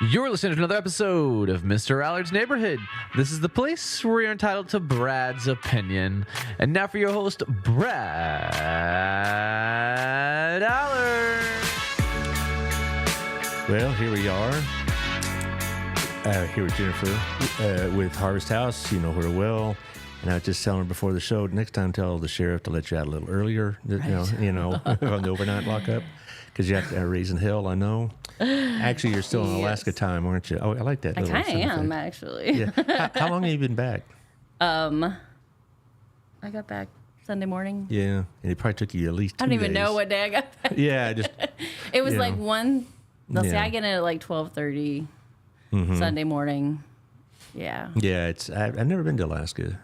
You're listening to another episode of Mr. Allard's Neighborhood. This is the place where you're entitled to Brad's opinion. And now for your host, Brad Allard. Well, here we are. Here with Jennifer with Harvest House. You know her well. And I was just telling her before the show, next time tell the sheriff to let you out a little earlier, right. you know, on the overnight lockup. Because you have to raising hell, I know. Actually, you're still in Alaska time, aren't you? Oh, I like that. I kind of am, actually. Yeah. How long have you been back? I got back Sunday morning. Yeah, and it probably took you at least 2 days. I don't even know what day I got back. Yeah, it was like one. Let's see, Yeah. I get in at like 12:30 Sunday morning. Yeah. Yeah, I've never been to Alaska.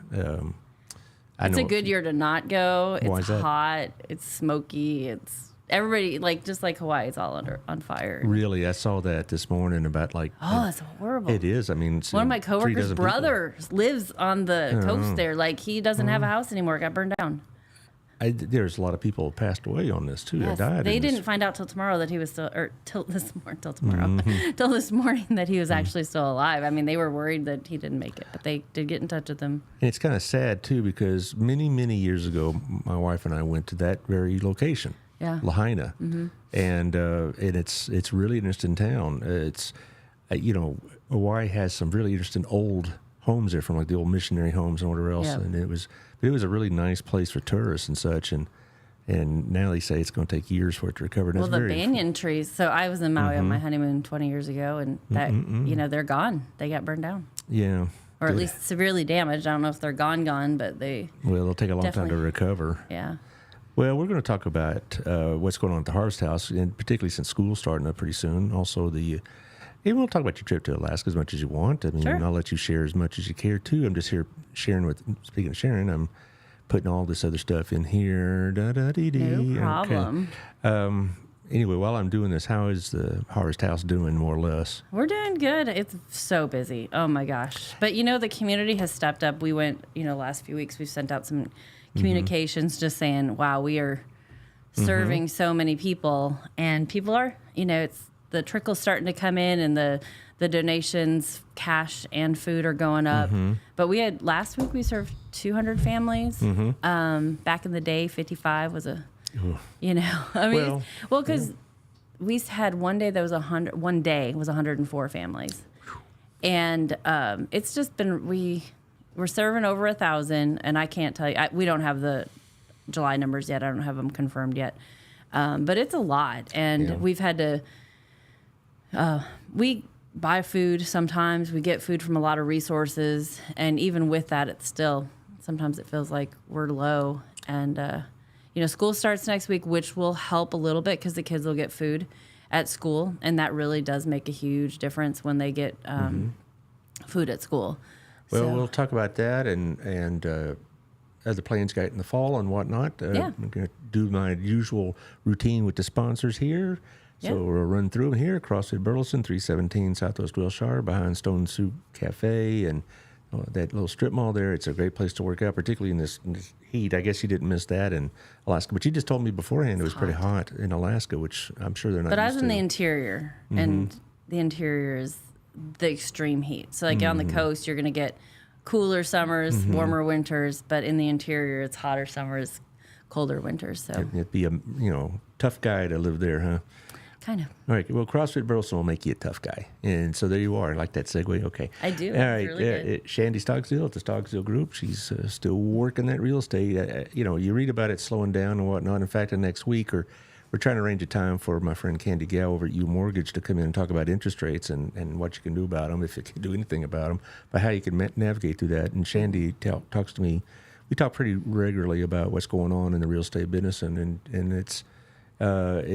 It's a good year to not go. Why It's is that? hot. It's smoky. It's everybody just like Hawaii. It's all on fire. Really, I saw that this morning about like. Oh, it's horrible. It is. I mean, it's, One of my 3 coworkers' dozen people. brothers lives on the coast there. Like he doesn't have a house anymore. It got burned down. There's a lot of people who passed away on this too. Yes. They died. They in this. didn't find out till tomorrow that he was still, or till this morning that he was actually still alive. I mean, they were worried that he didn't make it, but they did get in touch with him. And it's kind of sad too because many years ago, my wife and I went to that very location, Lahaina, and it's really an interesting town. It's Hawaii has some really interesting old homes there from like the old missionary homes and whatever else, and it was a really nice place for tourists and such, and now they say it's going to take years for it to recover. Well, the banyan trees. So I was in Maui on my honeymoon 20 years ago, and that they're gone. They got burned down. Yeah. Or at least severely damaged. I don't know if they're gone, but it'll take a long time to recover. Yeah. Well, we're going to talk about what's going on at the Harvest House, and particularly since school's starting up pretty soon. Also, we'll talk about your trip to Alaska as much as you want. I mean, Sure. I'll let you share as much as you care, too. I'm just here sharing speaking of sharing, I'm putting all this other stuff in here. No problem. Okay. Anyway, while I'm doing this, how is the Harvest House doing, more or less? We're doing good. It's so busy. Oh, my gosh. But, the community has stepped up. We went, last few weeks, we've sent out some communications just saying, wow, we are serving so many people. And people are, it's the trickle's starting to come in, and the donations, cash and food, are going up. But last week we served 200 families. Back in the day, 55 was because we had one day that was 100. One day was 104 families, and it's just been we're serving over 1,000, and I can't tell you. We don't have the July numbers yet. I don't have them confirmed yet, but it's a lot, and we've had to. We buy food sometimes. We get food from a lot of resources, and even with that, it's still sometimes it feels like we're low. And school starts next week, which will help a little bit because the kids will get food at school, and that really does make a huge difference when they get food at school. Well, we'll talk about that and other plans got in the fall and whatnot. I'm going to do my usual routine with the sponsors here. So we'll run through them here. CrossFit Burleson, 317 Southwest Wilshire, behind Stone Soup Cafe, and that little strip mall there. It's a great place to work out, particularly in this heat. I guess you didn't miss that in Alaska, but you just told me beforehand it was pretty hot in Alaska, which I'm sure they're not. But I used was in to. the interior, and the interior is the extreme heat. So like on the coast, you're going to get cooler summers, warmer winters, but in the interior, it's hotter summers, colder winters. So It'd be a tough guy to live there, huh? kind of. All right. Well, CrossFit Burleson will make you a tough guy. And so there you are. I like that segue. Okay. I do. All right. It's really good. Shandy Stocksdale at the Stocksdale Group. She's still working that real estate. You read about it slowing down and whatnot. In fact, next week, we're trying to arrange a time for my friend Candy Gow over at U Mortgage to come in and talk about interest rates and what you can do about them, if you can do anything about them, but how you can navigate through that. And Shandy talks to me. We talk pretty regularly about what's going on in the real estate business, and it's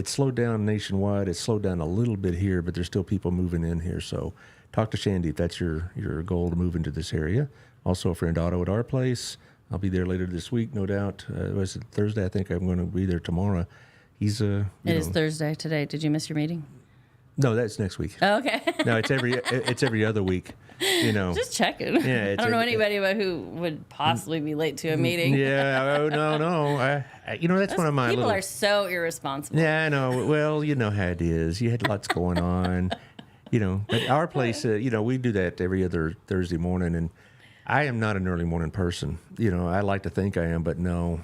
slowed down nationwide. It's slowed down a little bit here, but there's still people moving in here. So talk to Shandy if that's your goal to move into this area. Also, a friend Otto at our place. I'll be there later this week, no doubt. It was Thursday. I think I'm going to be there tomorrow. He's It is Thursday today. Did you miss your meeting? No, that's next week. Oh, okay. No, it's every other week. Just checking. Yeah, I don't know anybody who would possibly be late to a meeting. Yeah, no. That's one of my people are so irresponsible. Yeah, I know. Well, you know how it is. You had lots going on. But our place, we do that every other Thursday morning, and I am not an early morning person. I like to think I am, but no,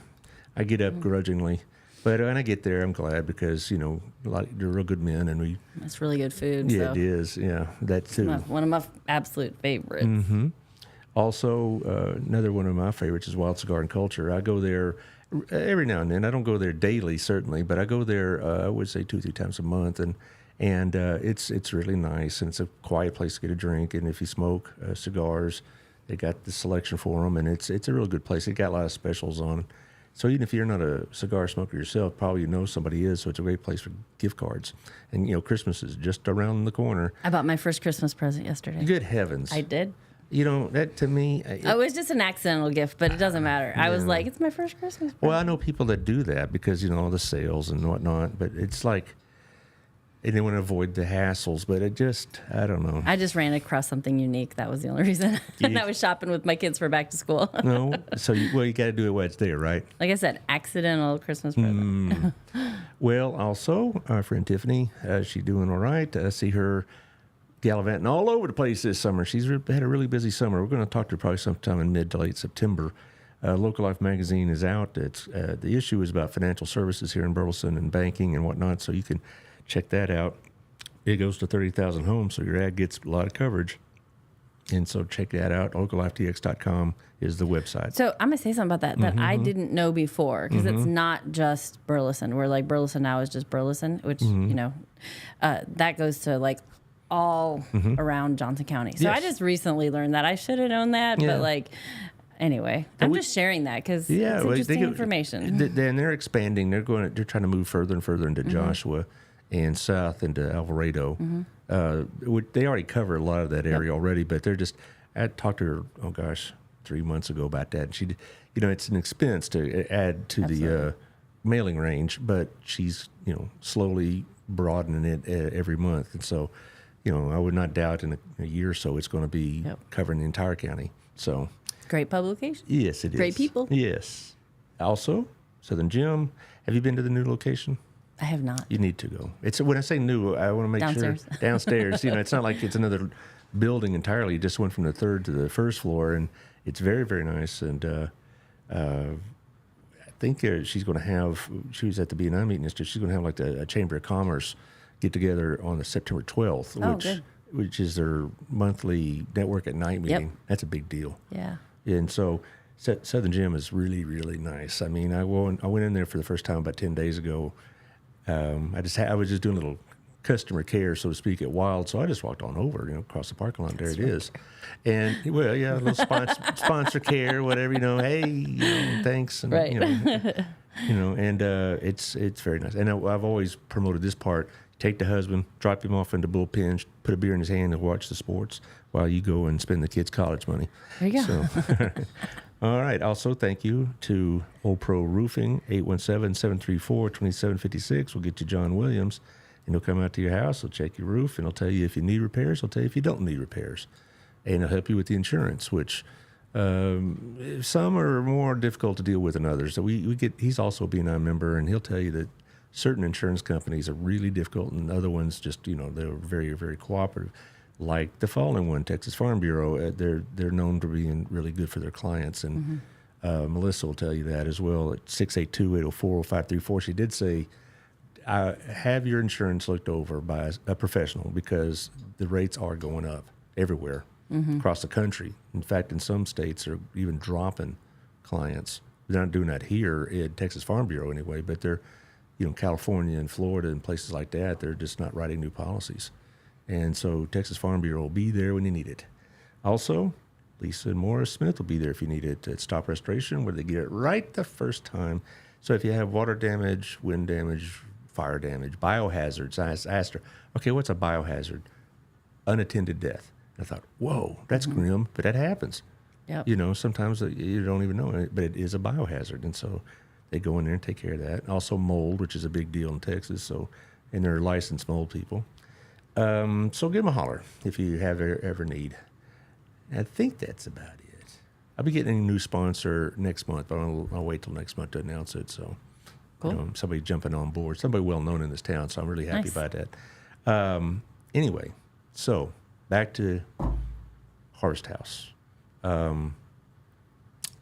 I get up grudgingly. But when I get there, I'm glad because, they're real good men, and we... It's really good food. Yeah, so. it is. Yeah, that too. One of my absolute favorites. Mm-hmm. Also, another one of my favorites is Wild Cigar and Culture. I go there every now and then. I don't go there daily, certainly, but I go there, I would say 2-3 times a month, and it's really nice, and it's a quiet place to get a drink. And if you smoke cigars, they got the selection for them, and it's a real good place. They got a lot of specials on. So even if you're not a cigar smoker yourself, probably you know somebody is. So it's a great place for gift cards. And Christmas is just around the corner. I bought my first Christmas present yesterday. Good heavens! I did. That to me... It was just an accidental gift, but it doesn't matter. I was like, it's my first Christmas present. Well, I know people that do that because, all the sales and whatnot, but it's like, and they want to avoid the hassles, but I don't know. I just ran across something unique. That was the only reason. And I was shopping with my kids for back to school. No? So, you got to do it while it's there, right? Like I said, accidental Christmas present. Well, also, our friend Tiffany, she's doing all right. I see her gallivanting all over the place this summer. She's had a really busy summer. We're going to talk to her probably sometime in mid to late September. Local Life magazine is out. It's the issue is about financial services here in Burleson and banking and whatnot, so you can check that out. It goes to 30,000 homes, so your ad gets a lot of coverage. And so check that out. localiftx.com is the website. So I'm going to say something about that I didn't know before, because it's not just Burleson. We're like Burleson now is just Burleson, which, that goes to like all around Johnson County. So Yes. I just recently learned that. I should have known that, but like, anyway, I'm just sharing that because it's interesting information. Then they're expanding. They're trying to move further and further into Joshua and south into Alvarado. They already cover a lot of that area already, but I talked to her, 3 months ago about that. And she, it's an expense to add to the mailing range, but she's, slowly broadening it every month. And so, I would not doubt in a year or so it's going to be covering the entire county. So Great publication. yes, it is. Great people. Yes. Also, Southern Gym. Have you been to the new location? I have not. You need to go. When I say new, I want to make Downstairs. sure downstairs. It's not like it's another building entirely. It just went from the third to the first floor, and it's very, very nice. And I think she's going to have. She was at the B&I meeting yesterday. She's going to have like a Chamber of Commerce get together on the September 12th, which is their monthly network at night meeting. Yep. That's a big deal. Yeah. And so Southern Gym is really, really nice. I mean, I went in there for the first time about 10 days ago. I was just doing a little customer care, so to speak, at Wild. So I just walked on over, across the parking lot. There it is. And, a little sponsor care, whatever, hey, thanks. And, Right. It's very nice. And I've always promoted this part. Take the husband, drop him off into Bullpen, put a beer in his hand and watch the sports while you go and spend the kids' college money. There you go. So, all right. Also, thank you to Old Pro Roofing, 817-734-2756. We'll get you John Williams, and he'll come out to your house. He'll check your roof, and he'll tell you if you need repairs. He'll tell you if you don't need repairs. And he'll help you with the insurance, which some are more difficult to deal with than others. So he's also a B&I member, and he'll tell you that certain insurance companies are really difficult, and other ones just, they're very, very cooperative. Like the following one, Texas Farm Bureau, they're known for being really good for their clients, and Melissa will tell you that as well at 682-804-0534. She did say, have your insurance looked over by a professional because the rates are going up everywhere across the country. In fact, in some states, they're even dropping clients. They're not doing that here at Texas Farm Bureau anyway, but they're, California and Florida and places like that, they're just not writing new policies. And so Texas Farm Bureau will be there when you need it. Also, Lisa and Morris Smith will be there if you need it at Stop Restoration, where they get it right the first time. So if you have water damage, wind damage, fire damage, biohazards, I asked her, okay, what's a biohazard? Unattended death. And I thought, whoa, that's grim, but that happens. Yep. Sometimes you don't even know it, but it is a biohazard. And so they go in there and take care of that. Also mold, which is a big deal in Texas. And they're licensed mold people. So give them a holler if you have ever need. I think that's about it. I'll be getting a new sponsor next month, but I'll wait till next month to announce it. So, Cool. Somebody jumping on board, somebody well known in this town. So I'm really happy Nice. about that. Anyway, So back to Harvest House.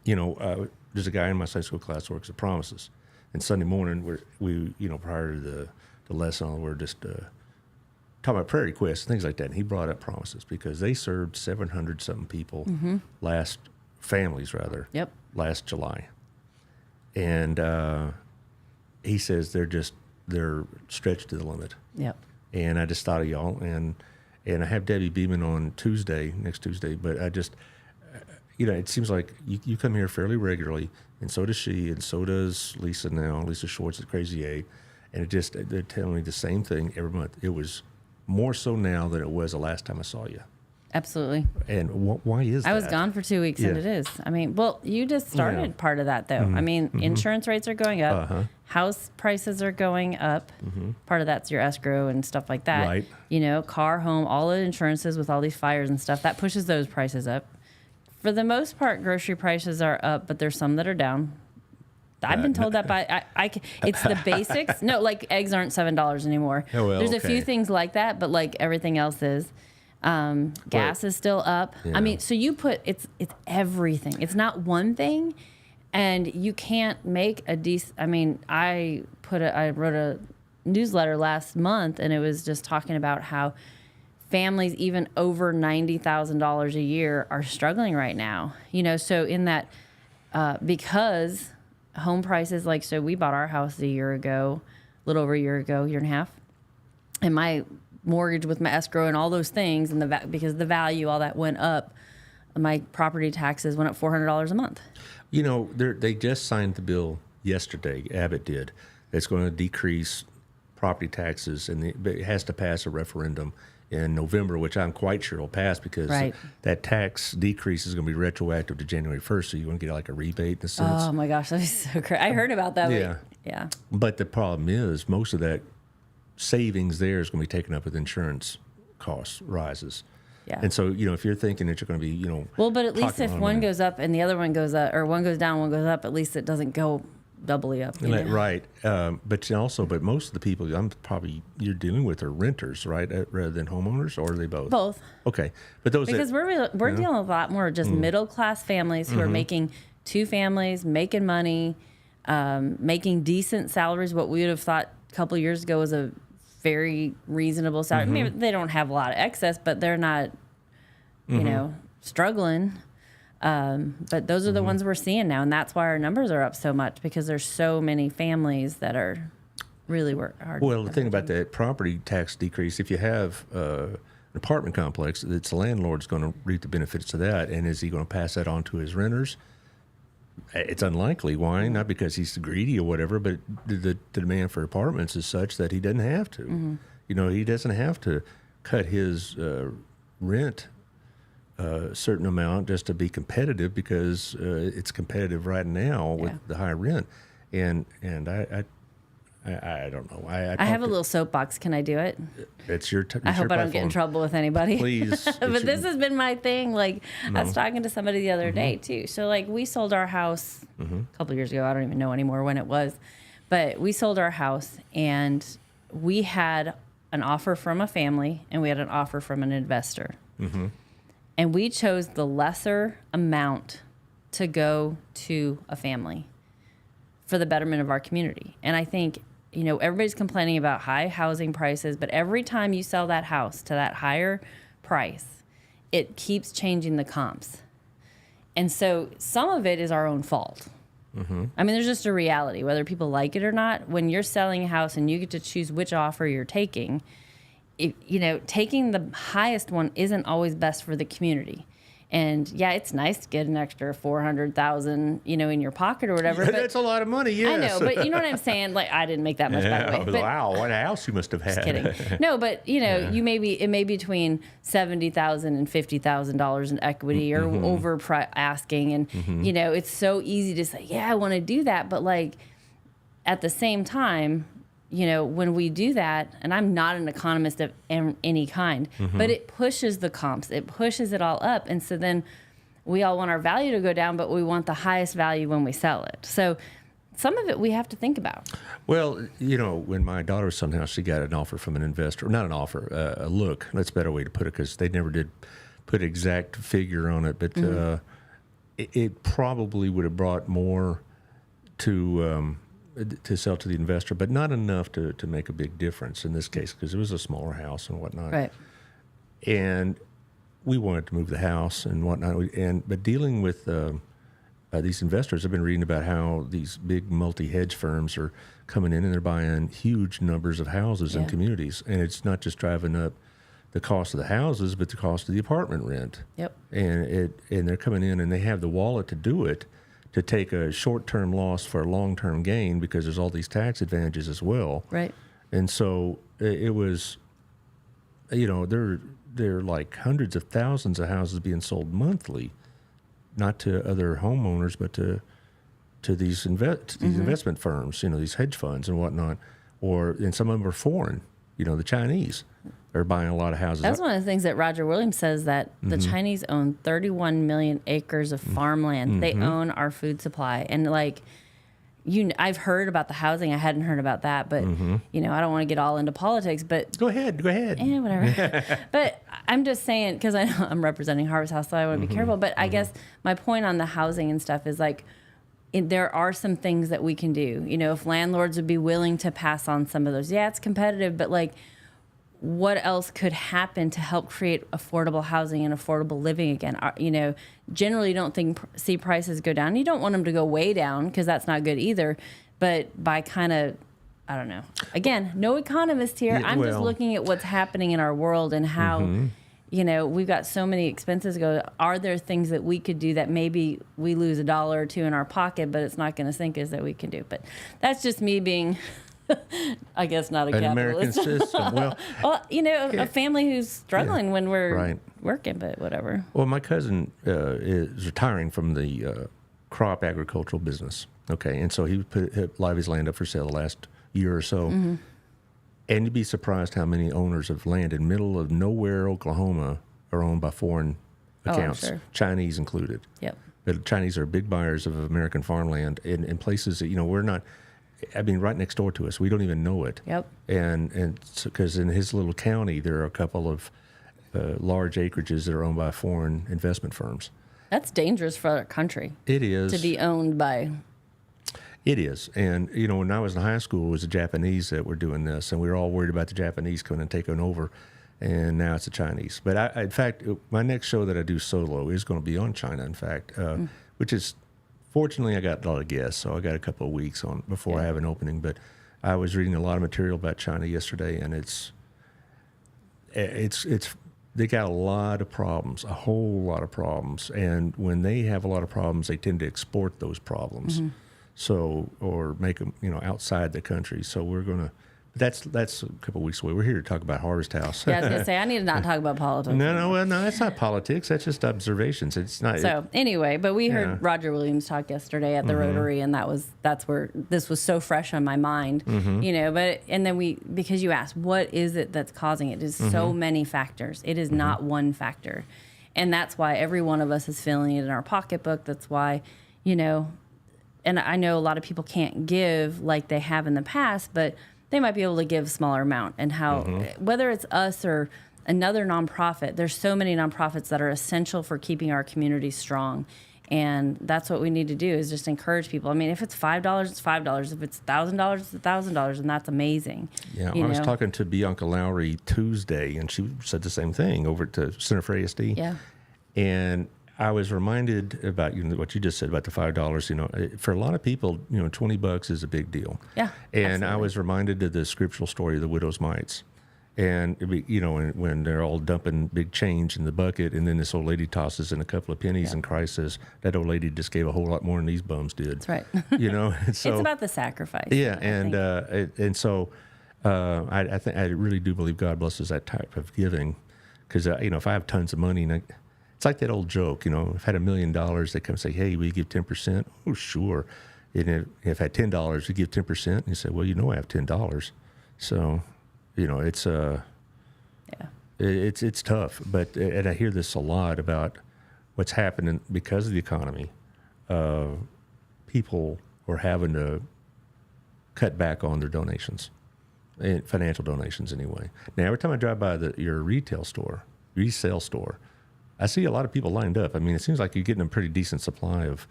There's a guy in my Sunday school class who works at Promises. And Sunday morning, we prior to the lesson, we're just talking about prayer requests, things like that. And he brought up Promises because they served 700-something people families, last July. And he says they're stretched to the limit. Yep. And I just thought of y'all. And I have Debbie Beeman on next Tuesday, but I just, it seems like you come here fairly regularly, and so does she, and so does Lisa now, Lisa Schwartz at Crazy A. And they're telling me the same thing every month. It was more so now than it was the last time I saw you. Absolutely. And why is that? I was gone for 2 weeks, and it is. I mean, well, you just started part of that, though. I mean, insurance rates are going up. House prices are going up. Part of that's your escrow and stuff like that. Right. Car, home, all the insurances with all these fires and stuff, that pushes those prices up. For the most part, grocery prices are up, but there's some that are down. I've been told that by it's the basics. No, like eggs aren't $7 anymore. Oh, well, there's a few things like that, but like everything else is. Gas is still up. Yeah. I mean, so you put it's everything. It's not one thing, and you can't make a decent. I mean, I wrote a newsletter last month, and it was just talking about how families even over $90,000 a year are struggling right now. So in that, because home prices, so we bought our house a year ago, a little over a year ago, year and a half, and my mortgage with my escrow and all those things, and because the value, all that went up, my property taxes went up $400 a month. They just signed the bill yesterday. Abbott did. It's going to decrease property taxes, and it has to pass a referendum in November, which I'm quite sure will pass because that tax decrease is going to be retroactive to January 1st, so you're going to get like a rebate in a sense. Oh my gosh, that is so great. I heard about that. Yeah. Yeah. But the problem is most of that savings there is going to be taken up with insurance costs rises. Yeah. And so, if you're thinking that you're going to be, well, but at least if one goes up and the other one goes up, or one goes down, one goes up, at least it doesn't go doubly up. Right. But most of the people you're dealing with are renters, right? Rather than homeowners, or are they both? Both. Okay. But because we're dealing with a lot more just middle class families who are making two families, making money, making decent salaries. What we would have thought a couple of years ago was a very reasonable salary. Maybe they don't have a lot of excess, but they're not, struggling. But those are the ones we're seeing now, and that's why our numbers are up so much, because there's so many families that are really hard. Well, the thing about that property tax decrease, if you have an apartment complex, it's the landlord's going to reap the benefits of that, and is he going to pass that on to his renters? It's unlikely. Why? Not because he's greedy or whatever, but the demand for apartments is such that he doesn't have to. He doesn't have to cut his rent a certain amount just to be competitive, because it's competitive right now with the high rent. And I don't know. I have a little soapbox. Can I do it? It's your. I hope I don't get in trouble with anybody. Please. But this has been my thing. I was talking to somebody the other day too. So we sold our house a couple of years ago. I don't even know anymore when it was, but we sold our house, and we had an offer from a family, and we had an offer from an investor, and we chose the lesser amount to go to a family for the betterment of our community. And I think, everybody's complaining about high housing prices, but every time you sell that house to that higher price, it keeps changing the comps. And so some of it is our own fault. I mean, there's just a reality, whether people like it or not. When you're selling a house and you get to choose which offer you're taking, taking the highest one isn't always best for the community. And yeah, it's nice to get an extra $400,000, in your pocket or whatever. But that's a lot of money. Yes, I know, but you know what I'm saying. I didn't make that much, by the way. But, wow, what a house you must have had. Just kidding. No, but it may be between $70,000 and $50,000 in equity, or over asking, and it's so easy to say, yeah, I want to do that, but at the same time, when we do that, and I'm not an economist of any kind, but it pushes the comps, it pushes it all up. And so then we all want our value to go down, but we want the highest value when we sell it. So some of it we have to think about. Well, when my daughter was selling the house, she got an offer from an investor. Not an offer, a look. That's a better way to put it, because they never did put an exact figure on it. But it probably would have brought more to sell to the investor, but not enough to make a big difference in this case, because it was a smaller house and whatnot. Right. And we wanted to move the house and whatnot. But dealing with these investors, I've been reading about how these big multi-hedge firms are coming in and they're buying huge numbers of houses in communities. And it's not just driving up the cost of the houses, but the cost of the apartment rent. Yep. And they're coming in and they have the wallet to do it, to take a short-term loss for a long-term gain, because there's all these tax advantages as well. Right. And so it was, there are like hundreds of thousands of houses being sold monthly, not to other homeowners, but to these investment firms, these hedge funds and whatnot, and some of them are foreign. The Chinese are buying a lot of houses. That's one of the things that Roger Williams says, that the Chinese own 31 million acres of farmland. They own our food supply. And I've heard about the housing. I hadn't heard about that, but I don't want to get all into politics, but Go ahead. yeah, whatever. But I'm just saying, because I know I'm representing Harvest House, so I want to be careful. But I guess my point on the housing and stuff is there are some things that we can do. If landlords would be willing to pass on some of those, it's competitive, but what else could happen to help create affordable housing and affordable living again? Generally, you don't see prices go down. You don't want them to go way down, because that's not good either. But by kind of, I don't know. Again, no economist here. I'm just looking at what's happening in our world and how, we've got so many expenses go. Are there things that we could do that maybe we lose $1 or $2 in our pocket, but it's not going to sink us, that we can do? But that's just me being... I guess not a an capitalist. American system. Well, a family who's struggling when we're working, but whatever. Well, my cousin is retiring from the crop agricultural business. Okay, and so he put a lot of his land up for sale the last year or so. And you'd be surprised how many owners of land in middle of nowhere, Oklahoma, are owned by foreign accounts, Chinese included. Yep. But Chinese are big buyers of American farmland in places that we're not. Right next door to us. We don't even know it. Yep. And because in his little county, there are a couple of large acreages that are owned by foreign investment firms. That's dangerous for our country. It is. To be owned by. It is. And, when I was in high school, it was the Japanese that were doing this, and we were all worried about the Japanese coming and taking over, and now it's the Chinese. But, in fact, my next show that I do solo is going to be on China, in fact, which is... Fortunately, I got a lot of guests, so I got a couple of weeks on before I have an opening. But I was reading a lot of material about China yesterday, and it's they got a lot of problems, a whole lot of problems. And when they have a lot of problems, they tend to export those problems, or make them outside the country. So we're gonna. That's a couple of weeks away. We're here to talk about Harvest House. Yeah, I was going to say, I need to not talk about politics. No, that's not politics. That's just observations. It's not. So anyway, but we heard Roger Williams talk yesterday at the Rotary, and that's where this was so fresh on my mind, But and then because you asked, what is it that's causing it? It is so many factors. It is not one factor, and that's why every one of us is feeling it in our pocketbook. That's why, and I know a lot of people can't give like they have in the past, but they might be able to give a smaller amount. And how, whether it's us or another nonprofit, there's so many nonprofits that are essential for keeping our community strong. And that's what we need to do, is just encourage people. I mean, if it's $5, it's $5. If it's $1,000, it's $1,000, and that's amazing. Yeah, I was talking to Bianca Lowry Tuesday, and she said the same thing over at the Center for ASD. Yeah. And I was reminded about what you just said about the $5. For a lot of people, $20 is a big deal. Yeah, and absolutely. I was reminded of the scriptural story of the widow's mites, and when they're all dumping big change in the bucket, and then this old lady tosses in a couple of pennies, and Christ says that old lady just gave a whole lot more than these bums did. That's right. And so, it's about the sacrifice. Yeah, and so I really do believe God blesses that type of giving, because if I have tons of money and it's like that old joke, if I had $1 million, they come and say, "Hey, will you give 10%?" Oh, sure. And if I had $10, you give 10%. And you say, "Well, I have $10." So, it's tough. But and I hear this a lot about what's happening because of the economy. People or having to cut back on their donations, and financial donations anyway. Now, every time I drive by your resale store, I see a lot of people lined up. I mean, it seems like you're getting a pretty decent supply of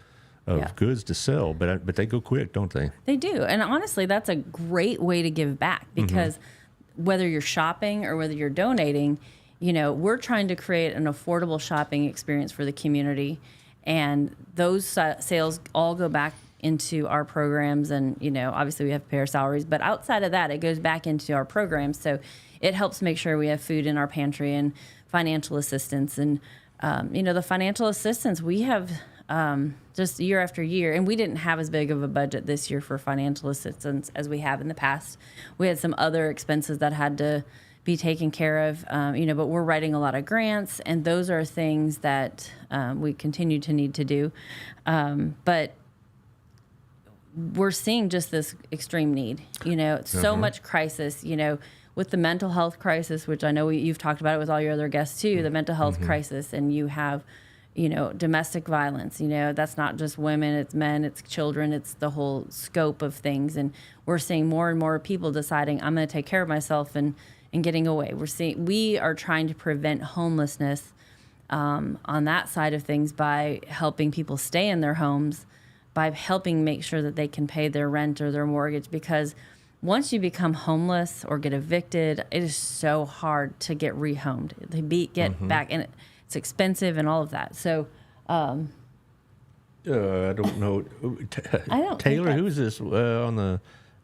goods to sell, but they go quick, don't they? They do. And honestly, that's a great way to give back because whether you're shopping or whether you're donating, we're trying to create an affordable shopping experience for the community. And those sales all go back into our programs. And, obviously we have to pay our salaries. But outside of that, it goes back into our programs. So it helps make sure we have food in our pantry and financial assistance. And, the financial assistance we have just year after year. And we didn't have as big of a budget this year for financial assistance as we have in the past. We had some other expenses that had to be taken care of, but we're writing a lot of grants, and those are things that we continue to need to do. But we're seeing just this extreme need, so much crisis, with the mental health crisis, which I know you've talked about it with all your other guests too, the mental health crisis, and you have, domestic violence, that's not just women, it's men, it's children, it's the whole scope of things. And we're seeing more and more people deciding, I'm going to take care of myself and getting away. We are trying to prevent homelessness on that side of things by helping people stay in their homes, by helping make sure that they can pay their rent or their mortgage. Because once you become homeless or get evicted, it is so hard to get rehomed, to get back, and it's expensive and all of that. So I don't know. I don't Taylor, who is this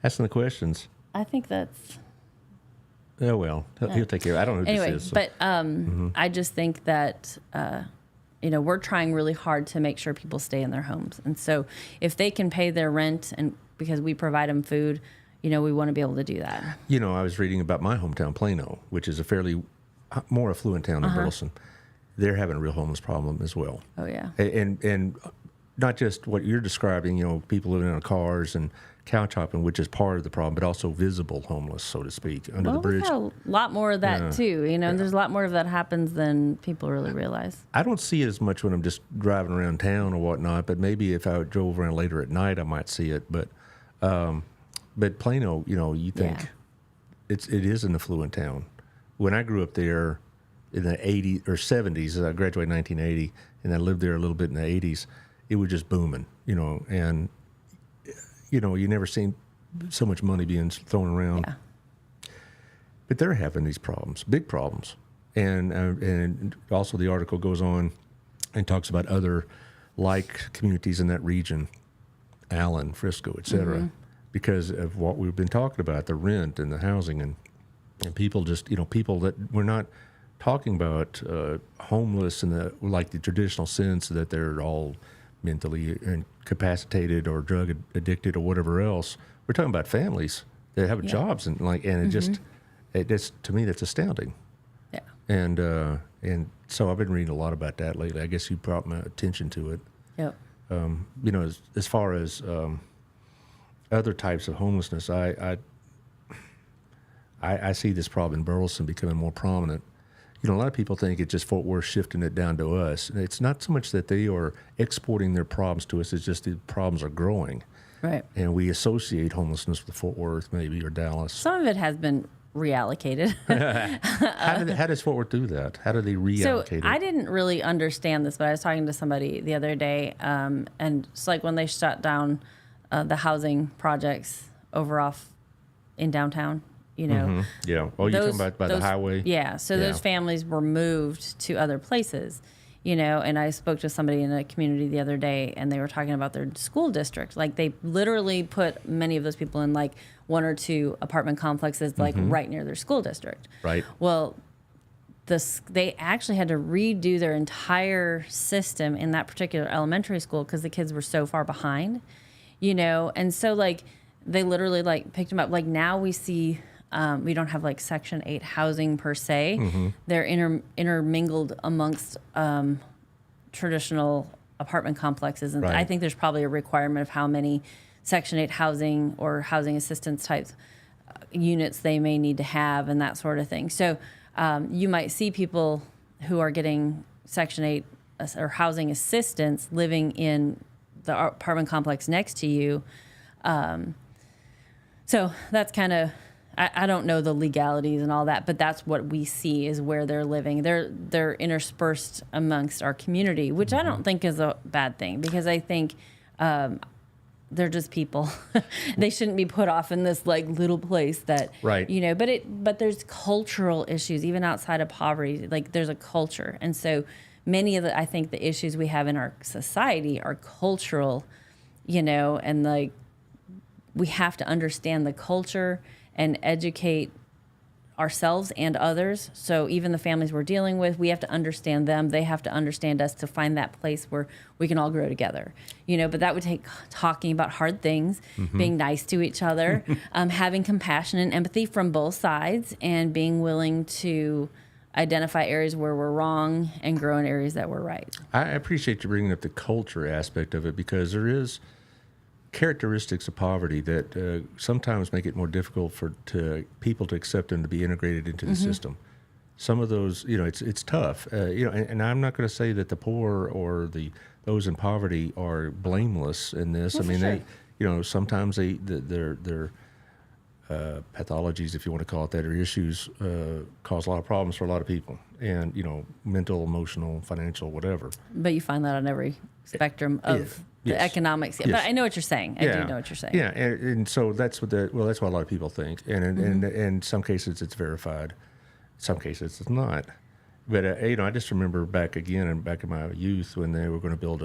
asking the questions? I think that's... Oh, well, he'll take care of it. I don't know who this is. So. But I just think that, we're trying really hard to make sure people stay in their homes. And so if they can pay their rent and because we provide them food, we want to be able to do that. I was reading about my hometown, Plano, which is a fairly more affluent town than Burleson. They're having a real homeless problem as well. Oh, yeah. And not just what you're describing, people living in cars and couch hopping, which is part of the problem, but also visible homeless, so to speak, under the bridge. We've had a lot more of that too, and there's a lot more of that happens than people really realize. I don't see it as much when I'm just driving around town or whatnot, but maybe if I drove around later at night, I might see it. But Plano, you think it is an affluent town. When I grew up there in the 80s or 70s, I graduated in 1980, and I lived there a little bit in the 80s, it was just booming, and you never seen so much money being thrown around. Yeah. But they're having these problems, big problems. And also the article goes on and talks about other like communities in that region, Allen, Frisco, et cetera, because of what we've been talking about, the rent and the housing and people just, people that we're not talking about homeless in the traditional sense that they're all mentally incapacitated or drug addicted or whatever else. We're talking about families that have jobs and it just to me that's astounding. Yeah. And so I've been reading a lot about that lately. I guess you brought my attention to it. Yep. As far as other types of homelessness, I see this problem in Burleson becoming more prominent. A lot of people think it's just Fort Worth shifting it down to us. And it's not so much that they are exporting their problems to us, it's just the problems are growing. Right. And we associate homelessness with Fort Worth maybe or Dallas. Some of it has been reallocated. How does Fort Worth do that? How do they reallocate it? I didn't really understand this, but I was talking to somebody the other day, and it's like when they shut down the housing projects over off in downtown. Yeah. Oh, you're talking about by the highway? Yeah. So those families were moved to other places, and I spoke to somebody in a community the other day, and they were talking about their school district. Like they literally put many of those people in like one or two apartment complexes, like right near their school district. Right. Well, they actually had to redo their entire system in that particular elementary school because the kids were so far behind, and so like they literally like picked them up. Like now we see. We don't have like Section 8 housing per se. They're intermingled amongst traditional apartment complexes. And I think there's probably a requirement of how many Section 8 housing or housing assistance type units they may need to have and that sort of thing. So you might see people who are getting Section 8 or housing assistance living in the apartment complex next to you. So that's kind of, I don't know the legalities and all that, but that's what we see is where they're living. They're interspersed amongst our community, which I don't think is a bad thing, because I think they're just people. They shouldn't be put off in this like little place that, right. you know, but there's cultural issues even outside of poverty. Like there's a culture. And so many of I think the issues we have in our society are cultural, you know, and like we have to understand the culture and educate ourselves and others. So even the families we're dealing with, we have to understand them. They have to understand us to find that place where we can all grow together. You know, but that would take talking about hard things, being nice to each other, having compassion and empathy from both sides, and being willing to identify areas where we're wrong and grow in areas that we're right. I appreciate you bringing up the culture aspect of it, because there is characteristics of poverty that sometimes make it more difficult for people to accept and to be integrated into the system. Some of those, you know, it's tough. You know, and I'm not going to say that the poor or those in poverty are blameless in this. Well, I mean, sure. they, you know, sometimes their pathologies, if you want to call it that, or issues, cause a lot of problems for a lot of people, and you know, mental, emotional, financial, whatever. But you find that on every spectrum of the economics. Yes. But I know what you're saying. I do know what you're saying. Yeah, and so that's what that's what a lot of people think, and in some cases it's verified, in some cases it's not. But you know, I just remember back in my youth when they were going to build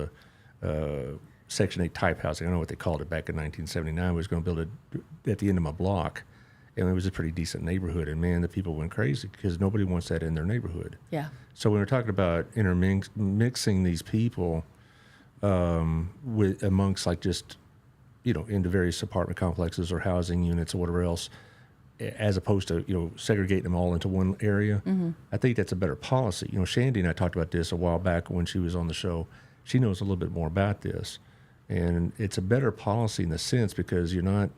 a Section 8 type housing. I don't know what they called it back in 1979. We was going to build it at the end of my block, and it was a pretty decent neighborhood. And man, the people went crazy because nobody wants that in their neighborhood. Yeah. So when we're talking about mixing these people with amongst like just, you know, into various apartment complexes or housing units or whatever else, as opposed to, you know, segregating them all into one area, I think that's a better policy. You know, Shandy and I talked about this a while back when she was on the show. She knows a little bit more about this, and it's a better policy in the sense because you're not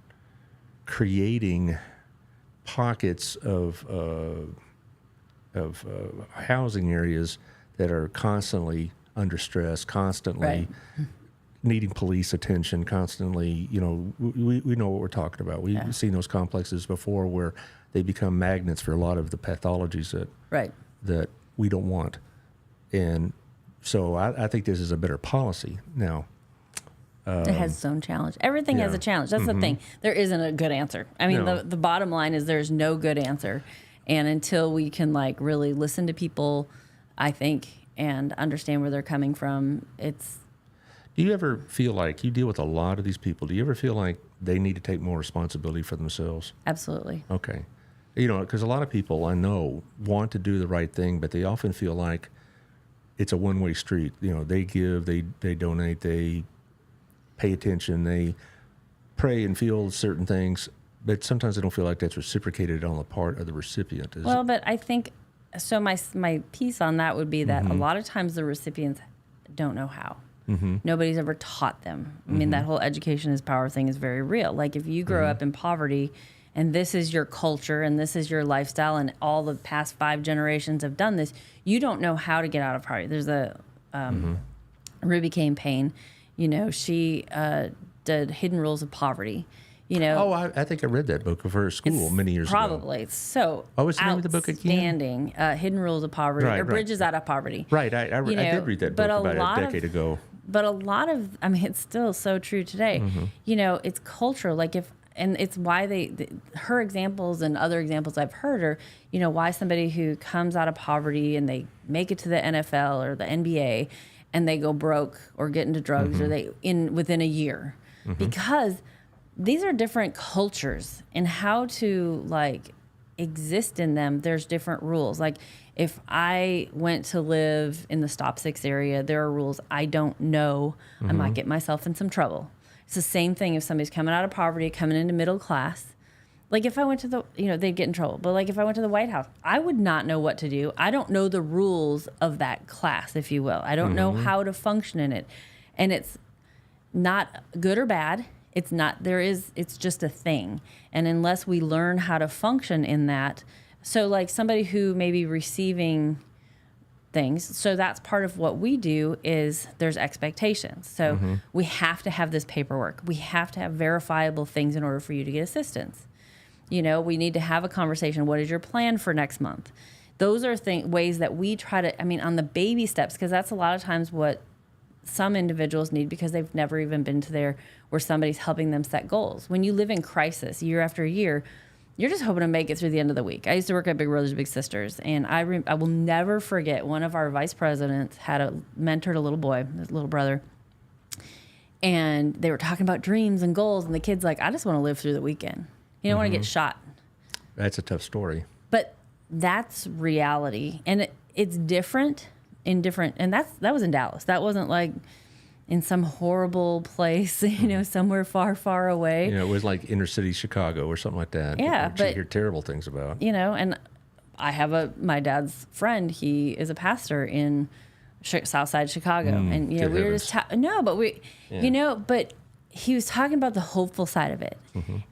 creating pockets of housing areas that are constantly under stress, constantly needing police attention, constantly, you know, we know what we're talking about. We've seen those complexes before where they become magnets for a lot of the pathologies that we don't want. And so I think this is a better policy. Now, it has its own challenge. Everything has a challenge. That's the thing. There isn't a good answer. I mean, the bottom line is there's no good answer. And until we can like really listen to people, I think, and understand where they're coming from, it's... Do you ever feel like you deal with a lot of these people? Do you ever feel like they need to take more responsibility for themselves? Absolutely. Okay. You know, because a lot of people I know want to do the right thing, but they often feel like it's a one-way street. You know, they give, they donate, they pay attention, they pray and feel certain things, but sometimes they don't feel like that's reciprocated on the part of the recipient. But I think, so my piece on that would be that a lot of times the recipients don't know how. Nobody's ever taught them. I mean, that whole education is power thing is very real. Like if you grow up in poverty and this is your culture and this is your lifestyle and all the past 5 generations have done this, you don't know how to get out of poverty. There's a Ruby Kane Payne, you know, she did Hidden Rules of Poverty. You know, oh, I think I read that book of her school many years ago. Probably. It's so what's the name of the book again? Outstanding. Hidden Rules of Poverty, or Bridges Out of Poverty. Right. I did read that book about a decade ago. But a lot of, I mean, it's still so true today. You know, it's cultural. Like and it's why her examples and other examples I've heard are, you know, why somebody who comes out of poverty and they make it to the NFL or the NBA and they go broke or get into drugs or within a year. Because these are different cultures, and how to like exist in them, there's different rules. Like if I went to live in the Stop 6 area, there are rules I don't know. I might get myself in some trouble. It's the same thing if somebody's coming out of poverty, coming into middle class. Like if I went to they'd get in trouble. But like if I went to the White House, I would not know what to do. I don't know the rules of that class, if you will. I don't know how to function in it. And it's not good or bad. It's just a thing. And unless we learn how to function in that, so like somebody who may be receiving things. So that's part of what we do is there's expectations. So we have to have this paperwork. We have to have verifiable things in order for you to get assistance. You know, we need to have a conversation. What is your plan for next month? Those are ways that we try to, on the baby steps, because that's a lot of times what some individuals need because they've never even been to there where somebody's helping them set goals. When you live in crisis year after year, you're just hoping to make it through the end of the week. I used to work at Big Brothers Big Sisters, and I will never forget one of our vice presidents had mentored a little boy, his little brother, and they were talking about dreams and goals, and the kid's like, I just want to live through the weekend. You don't want to get shot. That's a tough story. But that's reality, and it's different in different, and that was in Dallas. That wasn't like in some horrible place, somewhere far, far away. It was like inner city Chicago or something like that. Yeah, but you hear terrible things about. And I have my dad's friend. He is a pastor in Southside Chicago, and we were just but he was talking about the hopeful side of it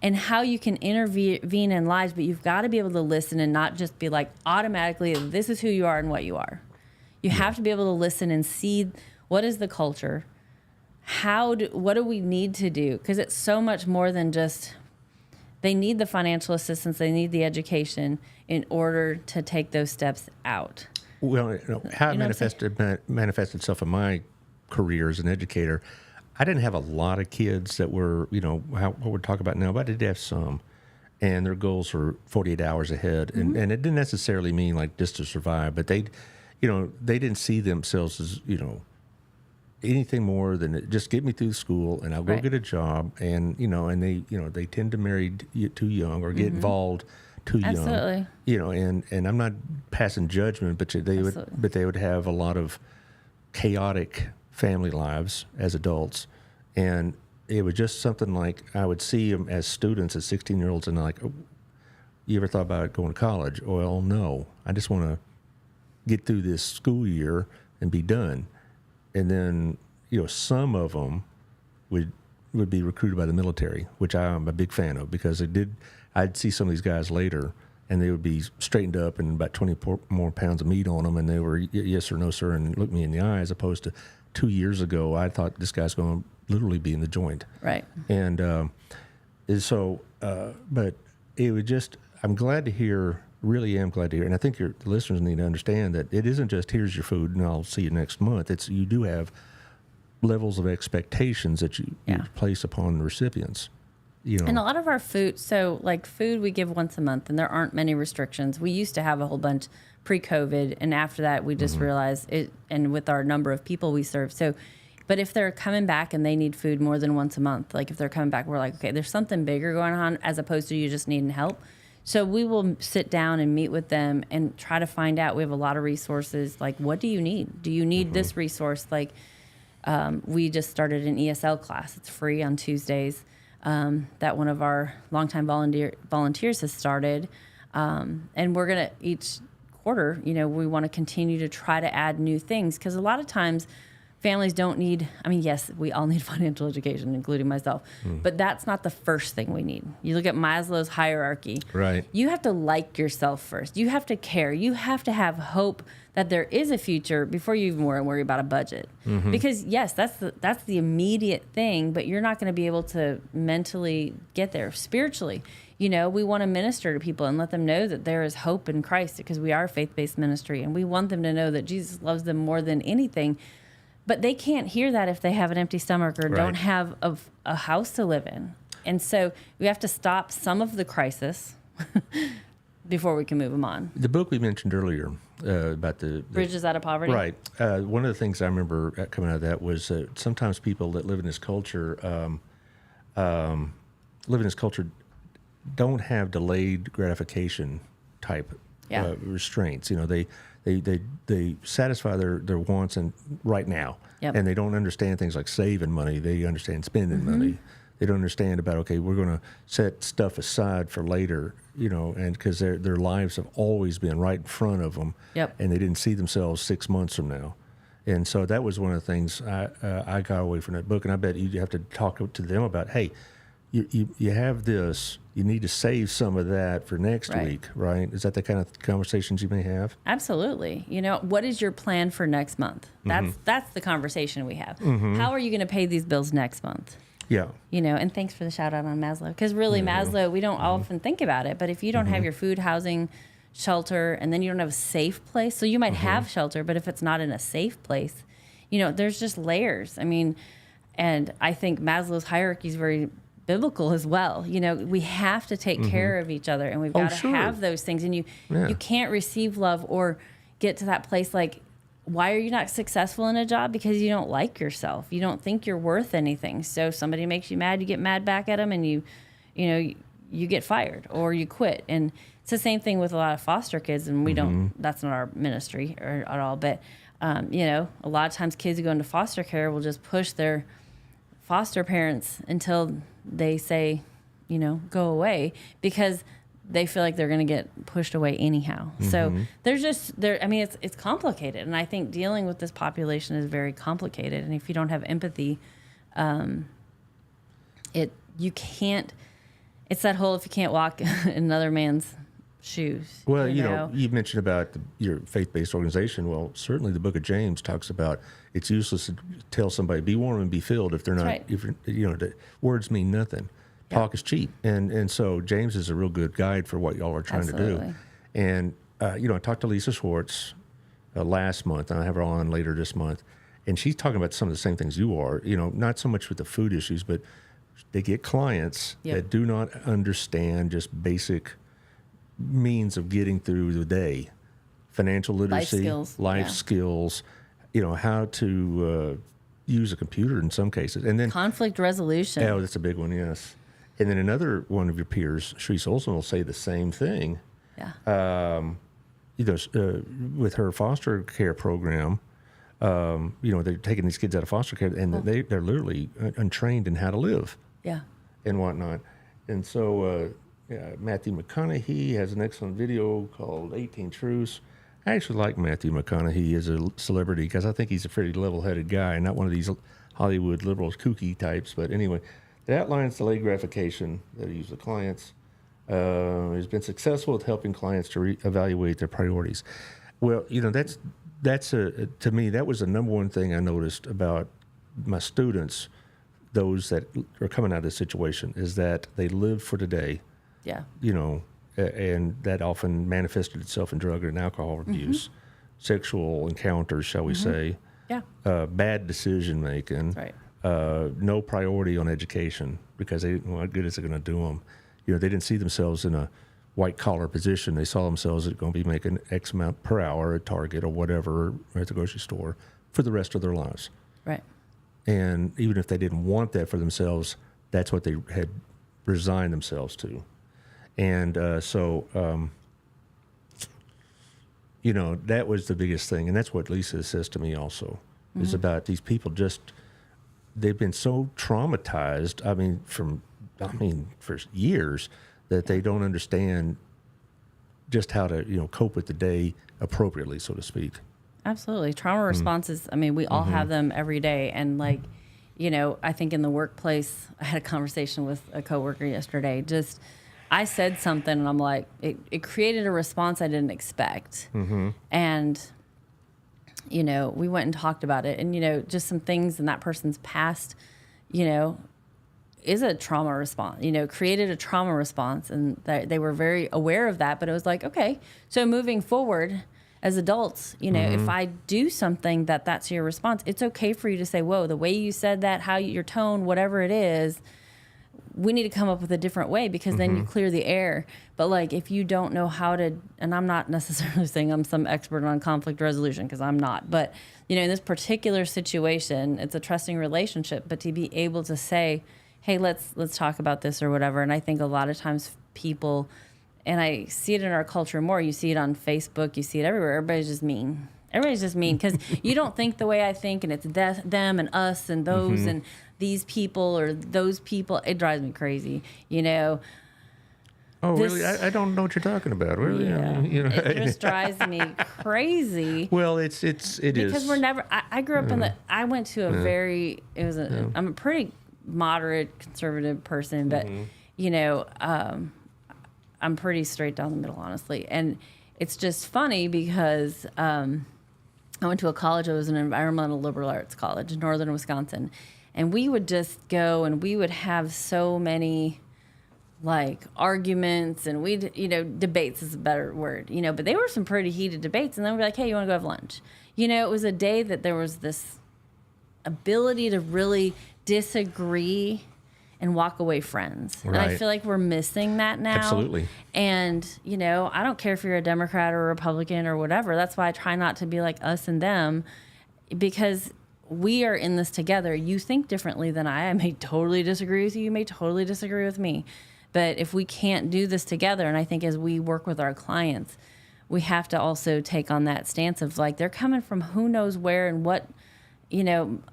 and how you can intervene in lives, but you've got to be able to listen and not just be like automatically, this is who you are and what you are. You have to be able to listen and see what is the culture. What do we need to do? Because it's so much more than just, they need the financial assistance, they need the education in order to take those steps out. Well, how it manifested itself in my career as an educator, I didn't have a lot of kids that were, what we're talking about now, but I did have some. And their goals were 48 hours ahead. And it didn't necessarily mean like just to survive, but they didn't see themselves as, anything more than just get me through school and I'll go get a job. And, they tend to marry too young or get involved too young. Absolutely. And I'm not passing judgment, but they would have a lot of chaotic family lives as adults. And it was just something like I would see them as students, as 16-year-olds, and like, oh, you ever thought about going to college? Well, no. I just want to get through this school year and be done. And then, some of them would be recruited by the military, which I'm a big fan of because I'd see some of these guys later and they would be straightened up and about 20 more pounds of meat on them. And they were yes or no, sir, and look me in the eye, as opposed to 2 years ago, I thought this guy's going to literally be in the joint. Right. And but it would just, I'm glad to hear, really am glad to hear, and I think the listeners need to understand that it isn't just here's your food and I'll see you next month. It's you do have levels of expectations that you place upon the recipients. And a lot of our food, so like food we give once a month, and there aren't many restrictions. We used to have a whole bunch pre-COVID, and after that we just realized it, and with our number of people we serve. So, but if they're coming back and they need food more than once a month, like if they're coming back, we're like, okay, there's something bigger going on as opposed to you just needing help. So we will sit down and meet with them and try to find out. We have a lot of resources. Like, what do you need? Do you need this resource? Like, we just started an ESL class. It's free on Tuesdays that one of our longtime volunteers has started. And we're going to, each quarter, we want to continue to try to add new things. Because a lot of times families don't need, yes, we all need financial education, including myself, but that's not the first thing we need. You look at Maslow's hierarchy. Right. You have to like yourself first. You have to care. You have to have hope that there is a future before you even worry about a budget. Because yes, that's the immediate thing, but you're not going to be able to mentally get there spiritually. We want to minister to people and let them know that there is hope in Christ because we are a faith-based ministry, and we want them to know that Jesus loves them more than anything. But they can't hear that if they have an empty stomach or don't have a house to live in. And so we have to stop some of the crisis before we can move them on. The book we mentioned earlier about the Bridges Out of Poverty. Right. One of the things I remember coming out of that was sometimes people that live in this culture don't have delayed gratification type restraints. They satisfy their wants right now, and they don't understand things like saving money. They understand spending money. They don't understand about, okay, we're going to set stuff aside for later, and because their lives have always been right in front of them, and they didn't see themselves 6 months from now. And so that was one of the things I got away from that book, and I bet you have to talk to them about, hey, you have this, you need to save some of that for next Right. week, right? Is that the kind of conversations you may have? Absolutely. What is your plan for next month? That's the conversation we have. How are you going to pay these bills next month? Yeah. And thanks for the shout out on Maslow. Because really, Maslow, we don't often think about it. But if you don't have your food, housing, shelter, and then you don't have a safe place, so you might have shelter, but if it's not in a safe place, there's just layers. I mean, and I think Maslow's hierarchy is very biblical as well. We have to take care of each other, and we've got to sure. have those things. And you can't receive love or get to that place like, why are you not successful in a job? Because you don't like yourself. You don't think you're worth anything. So somebody makes you mad, you get mad back at them, and you get fired or you quit. And it's the same thing with a lot of foster kids. And we don't. That's not our ministry or at all. But a lot of times kids who go into foster care will just push their foster parents until they say, go away, because they feel like they're going to get pushed away anyhow. So there's it's complicated. And I think dealing with this population is very complicated. And if you don't have empathy, you can't, it's that whole, if you can't walk in another man's shoes. Well, you mentioned about your faith-based organization. Well, certainly the book of James talks about it's useless to tell somebody, be warm and be filled, if they're not, right. The words mean nothing. Talk is cheap. And so James is a real good guide for what y'all are trying to do. And, I talked to Lisa Schwartz last month, and I have her on later this month, and she's talking about some of the same things you are, not so much with the food issues, but they get clients that do not understand just basic means of getting through the day, financial literacy, life skills, how to use a computer in some cases. And then conflict resolution. Oh, that's a big one, yes. And then another one of your peers, Shreese Olson, will say the same thing. Yeah. With her foster care program, they're taking these kids out of foster care, and they're literally untrained in how to live. Yeah. And whatnot. And so Matthew McConaughey has an excellent video called 18 Truths. I actually like Matthew McConaughey as a celebrity because I think he's a pretty level-headed guy, not one of these Hollywood liberal kooky types. But anyway, it outlines delayed gratification that he uses with clients. He's been successful at helping clients to evaluate their priorities. Well, that's to me, that was the number one thing I noticed about my students, those that are coming out of this situation, is that they live for today. Yeah. And that often manifested itself in drug and alcohol abuse, sexual encounters, shall we say. Yeah. Bad decision making. Right. No priority on education because what good is it going to do them? They didn't see themselves in a white collar position. They saw themselves as going to be making X amount per hour at Target or whatever, or at the grocery store for the rest of their lives. Right. And even if they didn't want that for themselves, that's what they had resigned themselves to. And that was the biggest thing. And that's what Lisa says to me also, is about these people they've been so traumatized, for years, that they don't understand just how to, cope with the day appropriately, so to speak. Absolutely. Trauma responses, we all have them every day. And I think in the workplace, I had a conversation with a coworker yesterday. I said something and I'm like, it created a response I didn't expect. And, we went and talked about it. And, just some things in that person's past, is a trauma response, created a trauma response. And they were very aware of that. But it was like, okay, so moving forward as adults, if I do something that's your response, it's okay for you to say, whoa, the way you said that, your tone, whatever it is, we need to come up with a different way, because then you clear the air. But if you don't know how to, and I'm not necessarily saying I'm some expert on conflict resolution, because I'm not, but in this particular situation, it's a trusting relationship, but to be able to say, hey, let's talk about this or whatever. And I think a lot of times people, and I see it in our culture more, you see it on Facebook, you see it everywhere, everybody's just mean. Everybody's just mean because you don't think the way I think, and it's them and us and those and these people or those people. It drives me crazy, Oh, really? I don't know what you're talking about. Really? Yeah. It just drives me crazy. Well, it is because we're never. I grew up in I went to a very. It was I'm a pretty moderate conservative person, but I'm pretty straight down the middle, honestly. And it's just funny because I went to a college. It was an environmental liberal arts college in northern Wisconsin. And we would just go and we would have so many like arguments and debates is a better word, but they were some pretty heated debates. And then we'd be like, hey, you want to go have lunch? It was a day that there was this ability to really disagree and walk away friends. Right. And I feel like we're missing that now. Absolutely. And, I don't care if you're a Democrat or a Republican or whatever. That's why I try not to be like us and them, because we are in this together. You think differently than I may totally disagree with you. You may totally disagree with me. But if we can't do this together, and I think as we work with our clients, we have to also take on that stance of like, they're coming from who knows where and what.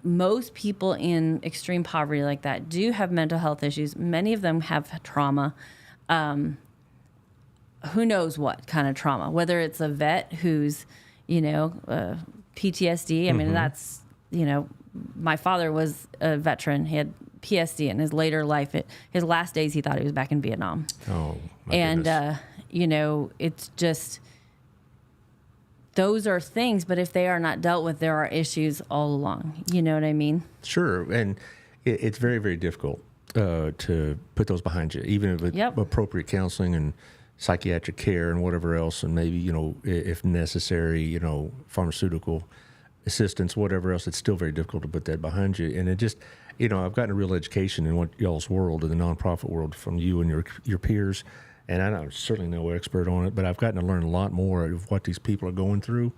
Most people in extreme poverty like that do have mental health issues. Many of them have trauma. Who knows what kind of trauma, whether it's a vet who's, PTSD. I mean, that's, my father was a veteran. He had PTSD in his later life. His last days, he thought he was back in Vietnam. Oh, my and, goodness. It's just, those are things, but if they are not dealt with, there are issues all along. You know what I mean? Sure. And it's very, very difficult to put those behind you, even with appropriate counseling and psychiatric care and whatever else, and maybe, if necessary, pharmaceutical assistance, whatever else, it's still very difficult to put that behind you. And it just, I've gotten a real education in what y'all's world, in the nonprofit world, from you and your peers. And I'm certainly no expert on it, but I've gotten to learn a lot more of what these people are going through.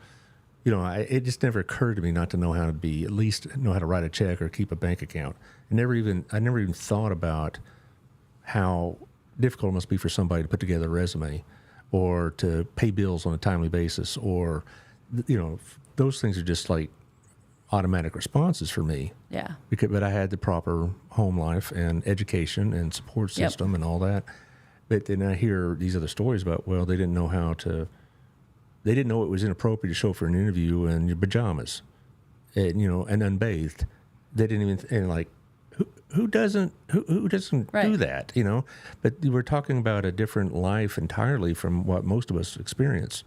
It just never occurred to me not to know how to at least know how to write a check or keep a bank account. I never even thought about how difficult it must be for somebody to put together a resume or to pay bills on a timely basis, or, those things are just like automatic responses for me. Yeah. But I had the proper home life and education and support system and all that. But then I hear these other stories about, they didn't know they didn't know it was inappropriate to show up for an interview in your pajamas, and, and unbathed. They didn't even, and like, who doesn't do that, But we're talking about a different life entirely from what most of us experience.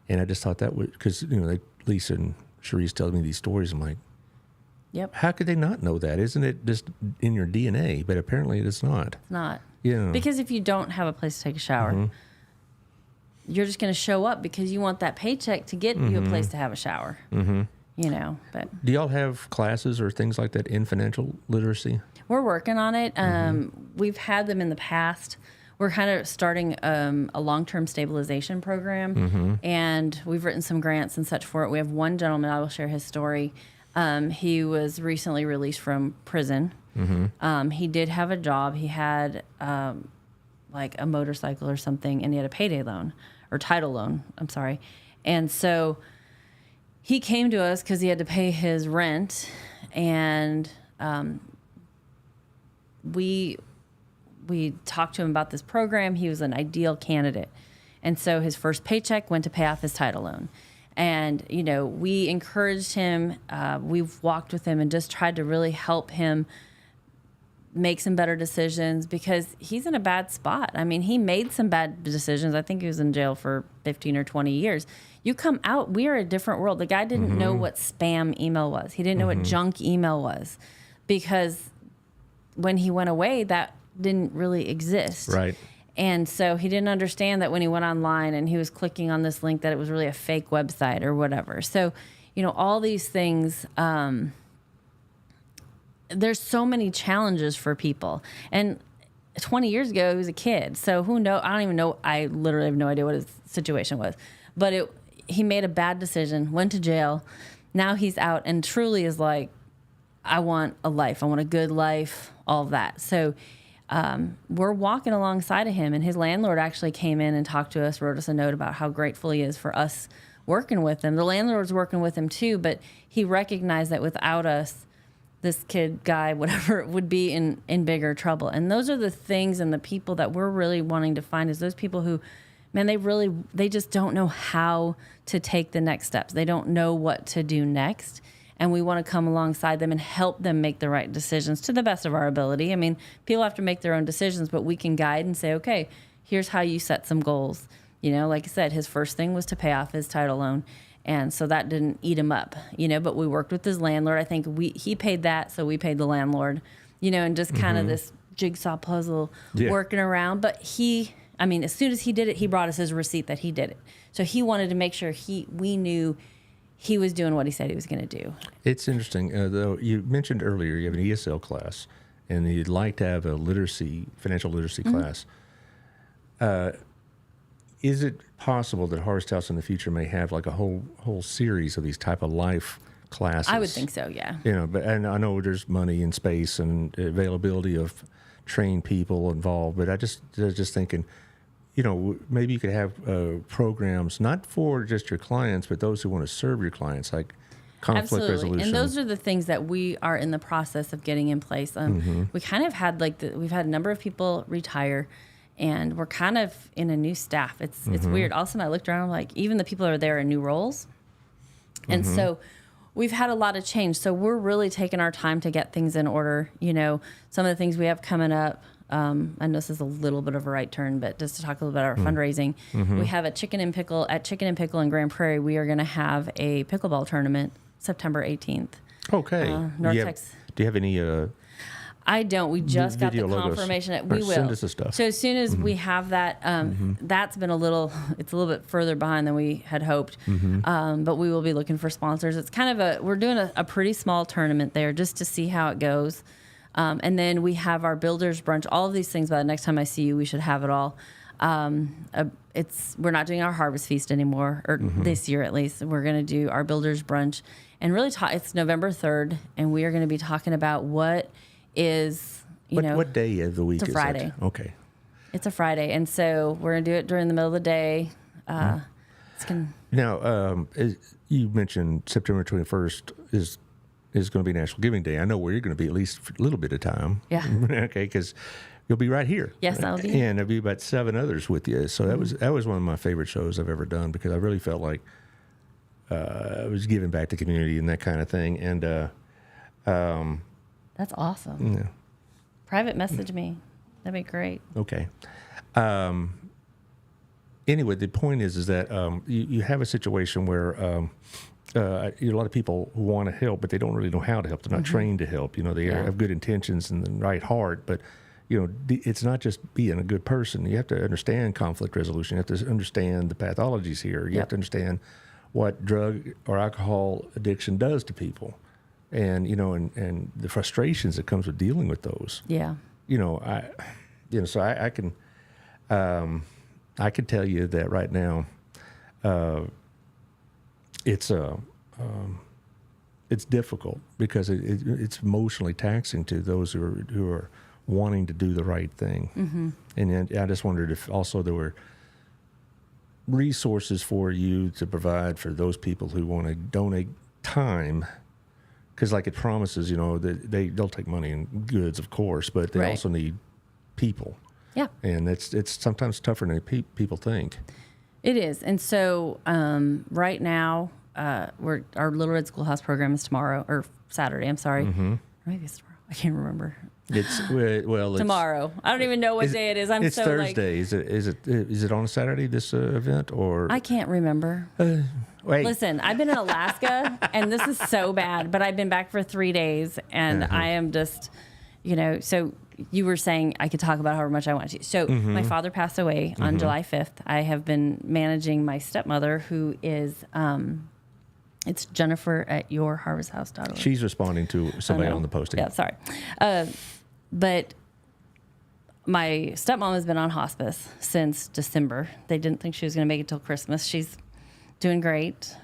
And I just thought that would, because, Lisa and Cherise tell me these stories. I'm like, how could they not know that? Isn't it just in your DNA? But apparently it is not. It's not. Yeah. Because if you don't have a place to take a shower, you're just going to show up because you want that paycheck to get you a place to have a shower. But do y'all have classes or things like that in financial literacy? We're working on it. We've had them in the past. We're kind of starting a long-term stabilization program, and we've written some grants and such for it. We have one gentleman, I will share his story. He was recently released from prison. He did have a job. He had like a motorcycle or something, and he had a payday loan or title loan. I'm sorry. And so he came to us because he had to pay his rent, and we talked to him about this program. He was an ideal candidate. And so his first paycheck went to pay off his title loan. And, we encouraged him. We've walked with him and just tried to really help him make some better decisions, because he's in a bad spot. I mean, he made some bad decisions. I think he was in jail for 15 or 20 years. You come out, we are a different world. The guy didn't know what spam email was. He didn't know what junk email was, because when he went away, that didn't really exist. Right. And so he didn't understand that when he went online and he was clicking on this link, that it was really a fake website or whatever. So, all these things, there's so many challenges for people. And 20 years ago, he was a kid. So who knows? I don't even know. I literally have no idea what his situation was. But he made a bad decision, went to jail. Now he's out and truly is like, I want a life. I want a good life, all of that. So we're walking alongside of him. And his landlord actually came in and talked to us, wrote us a note about how grateful he is for us working with him. The landlord's working with him too, but he recognized that without us, this kid, guy, whatever, would be in bigger trouble. And those are the things and the people that we're really wanting to find, is those people who, man, they just don't know how to take the next steps. They don't know what to do next. and we want to come alongside them and help them make the right decisions to the best of our ability. I mean, people have to make their own decisions, but we can guide and say, okay, here's how you set some goals. You know, like I said, his first thing was to pay off his title loan. And so that didn't eat him up, you know, but we worked with his landlord. I think he paid that, so we paid the landlord, you know, and just kind of this jigsaw puzzle working around. But as soon as he did it, he brought us his receipt that he did it. So he wanted to make sure we knew he was doing what he said he was going to do. It's interesting, though. You mentioned earlier you have an ESL class, and you'd like to have a financial literacy class. Is it possible that Harvest House in the future may have like a whole series of these type of life classes? I would think so, yeah. You know, and I know there's money and space and availability of trained people involved, but I was just thinking, you know, maybe you could have programs not for just your clients, but those who want to serve your clients, like conflict resolution. And those are the things that we are in the process of getting in place. We kind of had we've had a number of people retire, and we're kind of in a new staff. It's weird. All of a sudden I looked around, like even the people that are there in new roles. And so we've had a lot of change. So we're really taking our time to get things in order. You know, some of the things we have coming up, I know this is a little bit of a right turn, but just to talk a little bit about our fundraising, we have at Chicken and Pickle in Grand Prairie. We are going to have a pickleball tournament September 18th. Okay. North Do Texas. you have any? I don't. We just got the logos. confirmation that we will. Send us the stuff. So as soon as we have that, that's been it's a little bit further behind than we had hoped. But we will be looking for sponsors. It's kind of we're doing a pretty small tournament there just to see how it goes. And then we have our builders brunch. All of these things, by the next time I see you, we should have it all. We're not doing our harvest feast anymore, or this year at least. We're going to do our builders brunch, and really it's November 3rd, and we are going to be talking about what is, what day of the week is it? It's a Friday. Okay. It's a Friday, and so we're going to do it during the middle of the day. Now, you mentioned September 21st is going to be National Giving Day. I know where you're going to be at least for a little bit of time. Yeah. Okay, because you'll be right here. Yes, I'll be. And there'll be about 7 others with you. So that was one of my favorite shows I've ever done, because I really felt like I was giving back to the community and that kind of thing. And that's awesome. Yeah. Private message me. That'd be great. Okay. Anyway, the point is that you have a situation where a lot of people who want to help, but they don't really know how to help. They're not trained to help. You know, they have good intentions and the right heart, but it's not just being a good person. You have to understand conflict resolution. You have to understand the pathologies here. You have to understand what drug or alcohol addiction does to people, and and the frustrations that comes with dealing with those. Yeah. So I can tell you that right now, it's difficult because it's emotionally taxing to those who are wanting to do the right thing. And I just wondered if also there were resources for you to provide for those people who want to donate time, because like it promises, that they'll take money and goods, of course, but they also need people. Yeah. And it's sometimes tougher than people think. It is. And so right now, our Little Red Schoolhouse program is tomorrow, or Saturday, I'm sorry. Or maybe it's tomorrow. I can't remember. It's tomorrow. I don't even know what day it is. It's so Thursday. Is it on a Saturday, this event, or I can't remember. Wait. Listen, I've been in Alaska, and this is so bad, but I've been back for 3 days, and I am just, so you were saying I could talk about however much I want to. So my father passed away on July 5th. I have been managing my stepmother, who is, it's Jennifer at yourharvesthouse.org. She's responding to somebody on the posting. Yeah, sorry. But my stepmom has been on hospice since December. They didn't think she was going to make it till Christmas. She's doing great.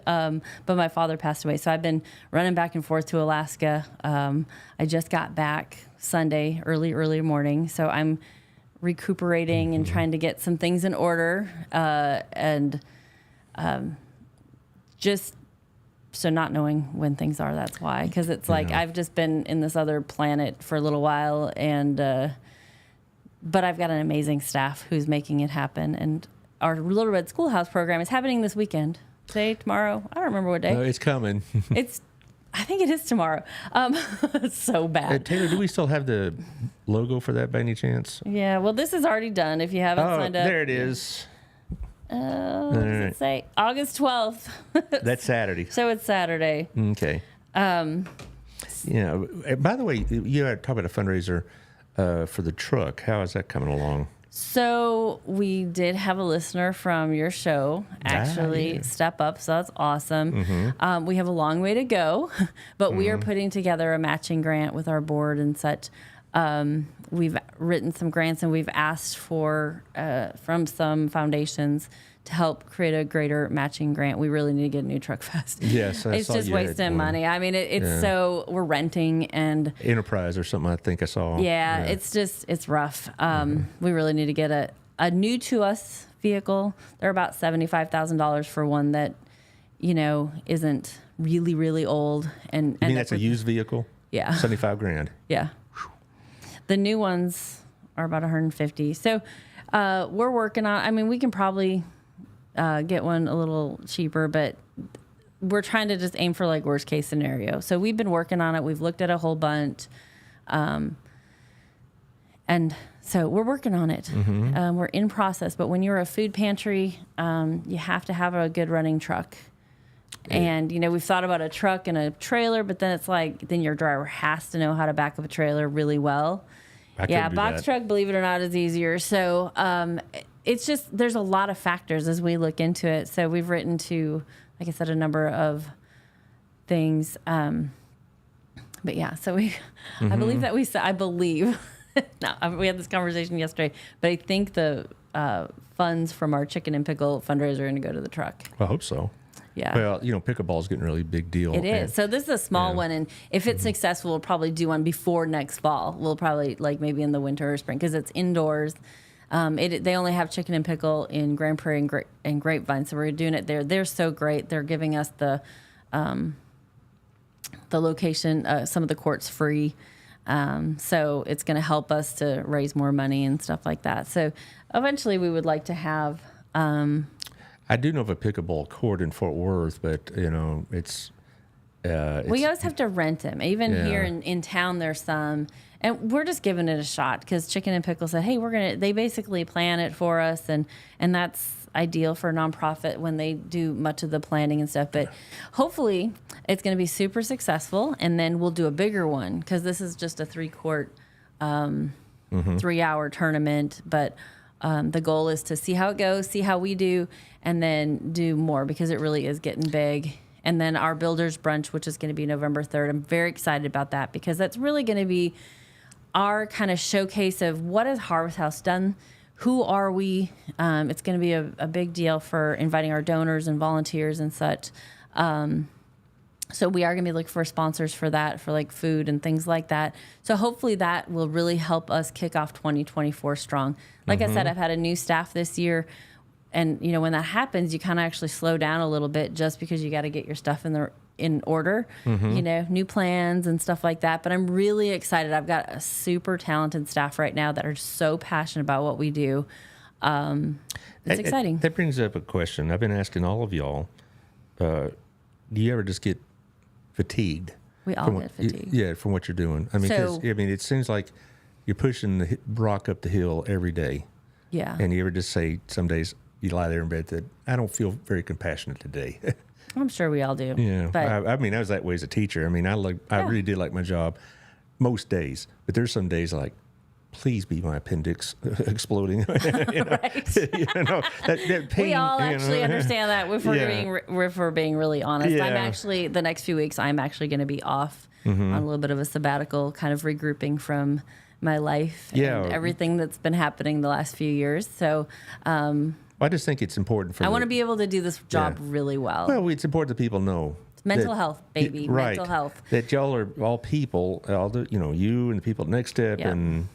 But my father passed away. So I've been running back and forth to Alaska. I just got back Sunday, early morning. So I'm recuperating and trying to get some things in order. Just so not knowing when things are, that's why. Because it's like I've just been in this other planet for a little while. But I've got an amazing staff who's making it happen. And our Little Red Schoolhouse program is happening this weekend. Today, tomorrow, I don't remember what day. No, it's coming. think it is tomorrow. It's so bad. Taylor, do we still have the logo for that by any chance? Yeah, well, this is already done. If you haven't signed up. There it is. What does it say? August 12th. That's Saturday. So it's Saturday. Okay. Yeah. By the way, you had talked about a fundraiser for the truck. How is that coming along? So we did have a listener from your show actually step up. So that's awesome. We have a long way to go, but we are putting together a matching grant with our board and such. We've written some grants and we've asked for from some foundations to help create a greater matching grant. We really need to get a new truck fast. Yes, it's just wasting money. I mean, it's so we're renting and Enterprise or something. I think I saw. Yeah, it's rough. We really need to get a new to us vehicle. They're about $75,000 for one that isn't really really old. And you mean that's a used vehicle? Yeah, $75,000. Yeah. The new ones are about 150. So we're working on. I mean, we can probably get one a little cheaper, but we're trying to just aim for like worst case scenario. So we've been working on it. We've looked at a whole bunch, and so we're working on it. We're in process. But when you're a food pantry, you have to have a good running truck. And, we've thought about a truck and a trailer, but then it's like, then your driver has to know how to back up a trailer really well. Box truck, believe it or not, is easier. So it's just, there's a lot of factors as we look into it. So we've written to, like I said, a number of things. But yeah, so I believe that I believe, no, we had this conversation yesterday, but I think the funds from our chicken and pickle fundraiser are going to go to the truck. I hope so. Yeah. Well, pickleball is getting a really big deal. It is. So this is a small one, and if it's successful, we'll probably do one before next fall. We'll probably maybe in the winter or spring because it's indoors. They only have chicken and pickle in Grand Prairie and Grapevine, so we're doing it there. They're so great. They're giving us the location, some of the courts free. So it's going to help us to raise more money and stuff like that. So eventually, we would like to have. I do know of a pickleball court in Fort Worth, but it's. We always have to rent them. Even here in town, there's some, and we're just giving it a shot because Chicken and Pickle said, "Hey, they basically plan it for us, and that's ideal for a nonprofit when they do much of the planning and stuff." But hopefully, it's going to be super successful, and then we'll do a bigger one because this is just a 3-court, 3-hour tournament, but. The goal is to see how it goes, see how we do, and then do more because it really is getting big. And then our Builders Brunch, which is going to be November 3rd. I'm very excited about that because that's really going to be our kind of showcase of what has Harvest House done, who are we. It's going to be a big deal for inviting our donors and volunteers and such. So we are going to be looking for sponsors for that, for like food and things like that. So hopefully that will really help us kick off 2024 strong. Like I said, I've had a new staff this year. And, when that happens, you kind of actually slow down a little bit just because you got to get your stuff in order, new plans and stuff like that. But I'm really excited. I've got a super talented staff right now that are so passionate about what we do. It's exciting. That brings up a question. I've been asking all of y'all, do you ever just get fatigued? We all get fatigued. Yeah, from what you're doing. I mean, it seems like you're pushing the rock up the hill every day. Yeah. And you ever just say, some days you lie there in bed that I don't feel very compassionate today. I'm sure we all do. Yeah. But I mean, I was that way as a teacher. I mean, I really did like my job most days, but there's some days like, please be my appendix exploding. Right. that pain, we all actually understand that if we're being really honest. Yeah. I'm actually, the next few weeks, I'm actually going to be off on a little bit of a sabbatical, kind of regrouping from my life and everything that's been happening the last few years. So I just think it's important for I want to be able to do this job really well. Well, it's important that people know. Mental health, baby. Right. Mental health. That y'all are all people, all the, you and the people at Next Step and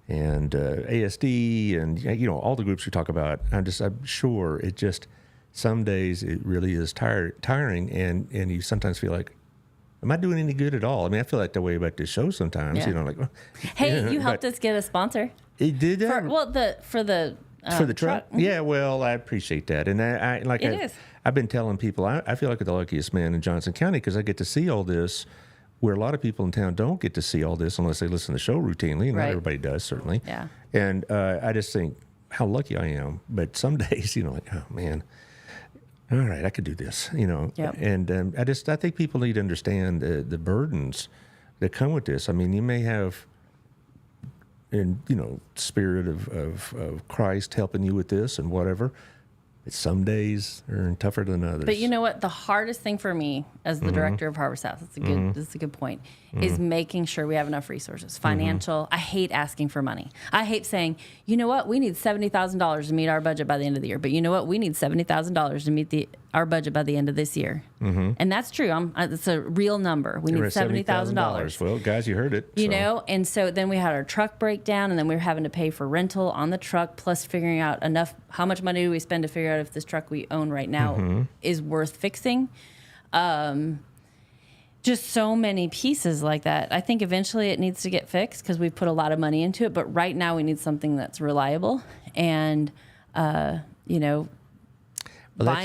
ASD and all the groups we talk about. I'm sure it just some days it really is tiring and you sometimes feel like, am I doing any good at all? I mean, I feel like that way about this show sometimes. Hey, you helped us get a sponsor. It did that? For the for the truck. Yeah, well, I appreciate that, and I've been telling people I feel like the luckiest man in Johnson County because I get to see all this where a lot of people in town don't get to see all this unless they listen to the show routinely. Not everybody does, certainly. Yeah. And I just think how lucky I am. But some days, like, oh, man, all right, I could do this, Yep. And I think people need to understand the burdens that come with this. I mean, you may have, spirit of Christ helping you with this and whatever. But some days are tougher than others. But you know what? The hardest thing for me as the director of Harbor South, that's a good point, is making sure we have enough resources. Financial. I hate asking for money. I hate saying, you know what? We need $70,000 to meet our budget by the end of the year. But you know what? We need $70,000 to meet our budget by the end of this year. And that's true. It's a real number. We need $70,000. Well, guys, you heard it. And so then we had our truck breakdown, and then we were having to pay for rental on the truck, plus figuring out how much money do we spend to figure out if this truck we own right now is worth fixing. Just so many pieces like that. I think eventually it needs to get fixed because we've put a lot of money into it, but right now we need something that's reliable and, buying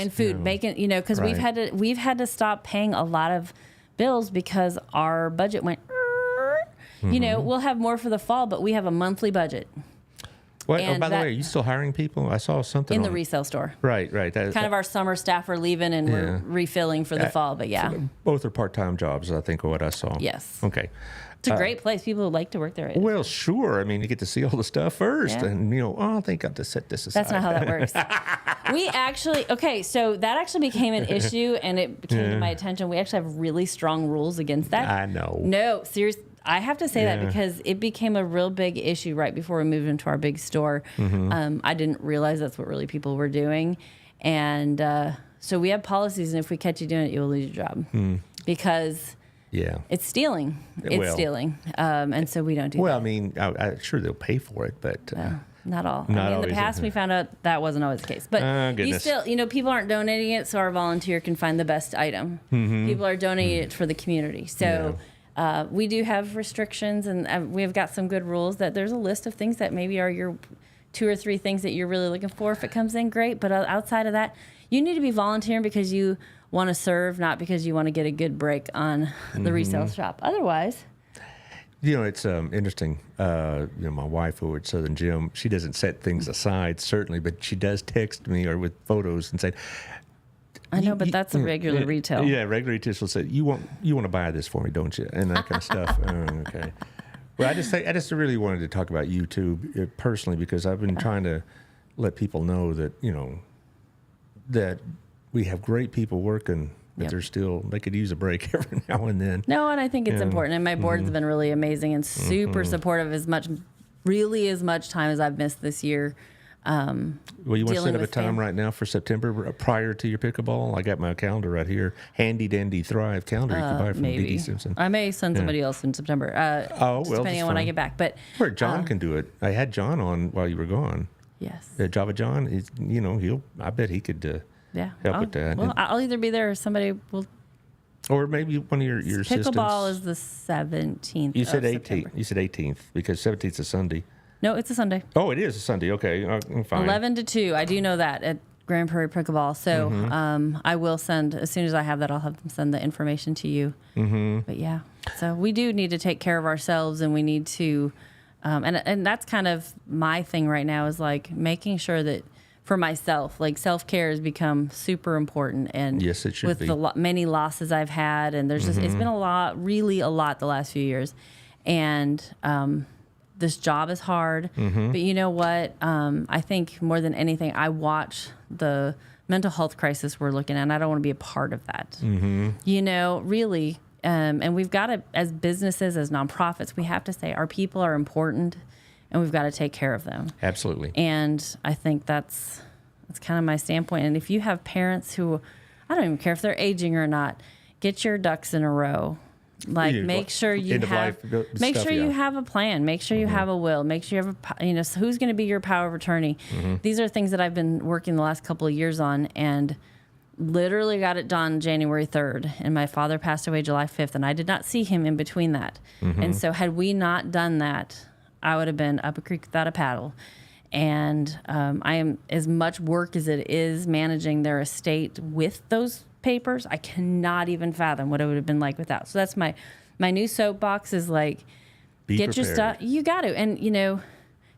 food, making, because we've had to stop paying a lot of bills because our budget went, we'll have more for the fall, but we have a monthly budget. What? Oh, by the way, are you still hiring people? I saw something in the resale store. Right. Kind of our summer staff are leaving and we're refilling for the fall, but yeah. Both are part-time jobs, I think, of what I saw. Yes. Okay. It's a great place. People would like to work there. Well, sure. I mean, you get to see all the stuff first, and I think I have to set this aside. That's not how that works. So that actually became an issue, and it came to my attention. We actually have really strong rules against that. I know. No, seriously. I have to say that because it became a real big issue right before we moved into our big store. I didn't realize that's what really people were doing. And so we have policies, and if we catch you doing it, you'll lose your job. Because it's stealing. Stealing. And so we don't do that. Well, I mean, I'm sure they'll pay for it, but... not all. In the past, we found out that wasn't always the case. But you still, people aren't donating it, so our volunteer can find the best item. People are donating it for the community. So... we do have restrictions, and we've got some good rules that there's a list of things that maybe are your 2 or 3 things that you're really looking for. If it comes in, great. But outside of that, you need to be volunteering because you want to serve, not because you want to get a good break on the resale shop. Otherwise... it's interesting. My wife over at Southern Gym, she doesn't set things aside, certainly, but she does text me or with photos and say... I know, but that's a regular retail. Yeah, regular retail will say, you want to buy this for me, don't you? And that kind of stuff. Okay. Well, I just really wanted to talk about YouTube personally because I've been trying to let people know that, that we have great people working, but they could use a break every now and then. No, and I think it's important. And my board's been really amazing and super supportive as much time as I've missed this year. Well, you want to set up a time right now for September prior to your pickleball? I got my calendar right here. Handy dandy Thrive calendar you can buy from D.D. Simpson. I may send somebody else in September. Depending on when I get back. But John can do it. I had John on while you were gone. Yes. Java John, I bet he could help with that. Well, I'll either be there or somebody will. Or maybe one of your assistants. Pickleball is the 17th. You said 18th. September. You said 18th because 17th is a Sunday. No, it's a Sunday. Oh, it is a Sunday. Okay, fine. 11 to 2. I do know that at Grand Prairie Pickleball. So I will send, as soon as I have that, I'll have them send the information to you. But yeah, so we do need to take care of ourselves, and we need to, and that's kind of my thing right now is like making sure that for myself, like self-care has become super important. And yes, it should with be. the many losses I've had, and there's just, it's been really a lot the last few years. And, this job is hard, but you know what? I think more than anything, I watch the mental health crisis we're looking at, and I don't want to be a part of that. Really. And we've got to, as businesses, as nonprofits, we have to say our people are important, and we've got to take care of them. Absolutely. And I think that's kind of my standpoint. And if you have parents who, I don't even care if they're aging or not, get your ducks in a row. Like make sure you have you have a plan. Make sure you have a will. Make sure you have so who's going to be your power of attorney. These are things that I've been working the last couple of years on, and literally got it done January 3rd. And my father passed away July 5th, and I did not see him in between that. And so had we not done that, I would have been up a creek without a paddle. And I am, as much work as it is managing their estate with those papers, I cannot even fathom what it would have been like without. So that's my new soapbox is like, Be get your prepared. stuff. You got to. And,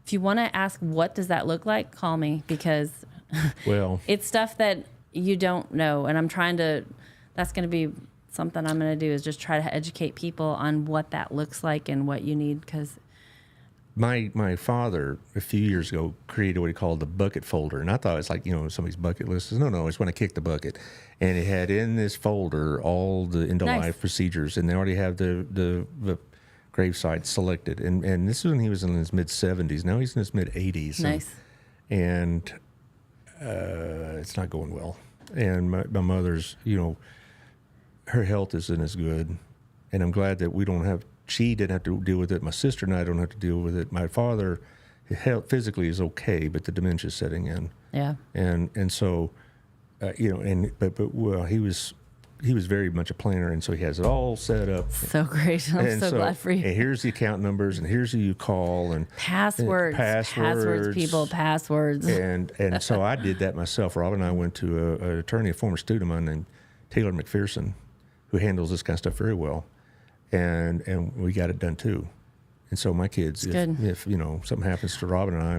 if you want to ask what does that look like, call me, because Well, it's stuff that you don't know. And I'm trying to, that's going to be something I'm going to do, is just try to educate people on what that looks like and what you need. Because my father a few years ago created what he called the bucket folder, and I thought it's like somebody's bucket list. No, it's when I kick the bucket, and it had in this folder all the end of Nice. life procedures, and they already have the gravesite selected. And this is when he was in his mid 70s. Now he's in his mid 80s. nice. And it's not going well. And my mother's, her health isn't as good, and I'm glad that we don't have. She didn't have to deal with it. My sister and I don't have to deal with it. My father, his health physically is okay, but the dementia's setting in. Yeah. And so, but well, he was very much a planner, and so he has it all set up. So great. I'm And so glad for you. And here's the account numbers, and here's who you call, and Passwords, people, passwords. and so I did that myself. Rob and I went to an attorney, a former student of mine named Taylor McPherson, who handles this kind of stuff very well, and we got it done too. And so my kids, if something happens to Robin and I,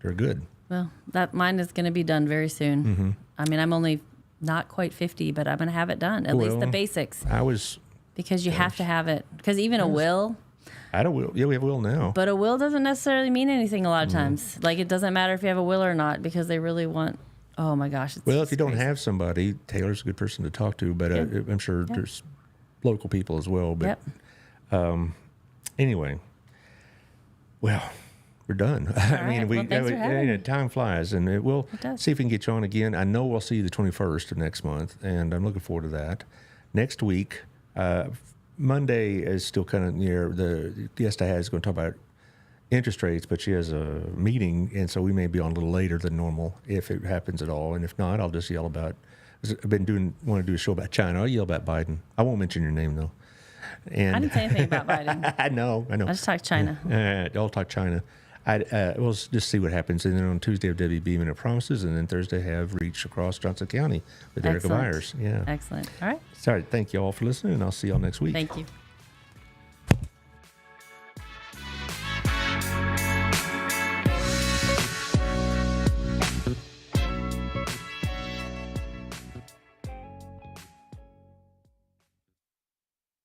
they're good. Well, that mine is going to be done very soon. Mm-hmm. I mean, I'm only not quite 50, but I'm going to have it done. At least the basics, because you have to have it. Because even a will. I don't will. Yeah, we have a will now. But a will doesn't necessarily mean anything a lot of times. Like, it doesn't matter if you have a will or not, because they really want. Oh my gosh! Well, if you don't crazy. have somebody, Taylor's a good person to talk to. But I'm sure there's local people as well. But anyway, well, we're done. I mean, Well, thanks for having me. time flies, and we'll does. see if we can get you on again. I know we'll see you the 21st of next month, and I'm looking forward to that. Next week, Monday is still kind of near. The guest I had is going to talk about interest rates, but she has a meeting, and so we may be on a little later than normal if it happens at all. And if not, I'll just yell about. I've been want to do a show about China. I'll yell about Biden. I won't mention your name though. And I didn't say anything about Biden. I know. I just talked China. I'll talk China. We'll just see what happens. And then on Tuesday have Debbie Beeman at Promises, and then Thursday have Reach Across Johnson County with Erica Excellent. Byers. Yeah. Excellent. All right. Sorry. Thank you all for listening, and I'll see y'all next week. Thank you.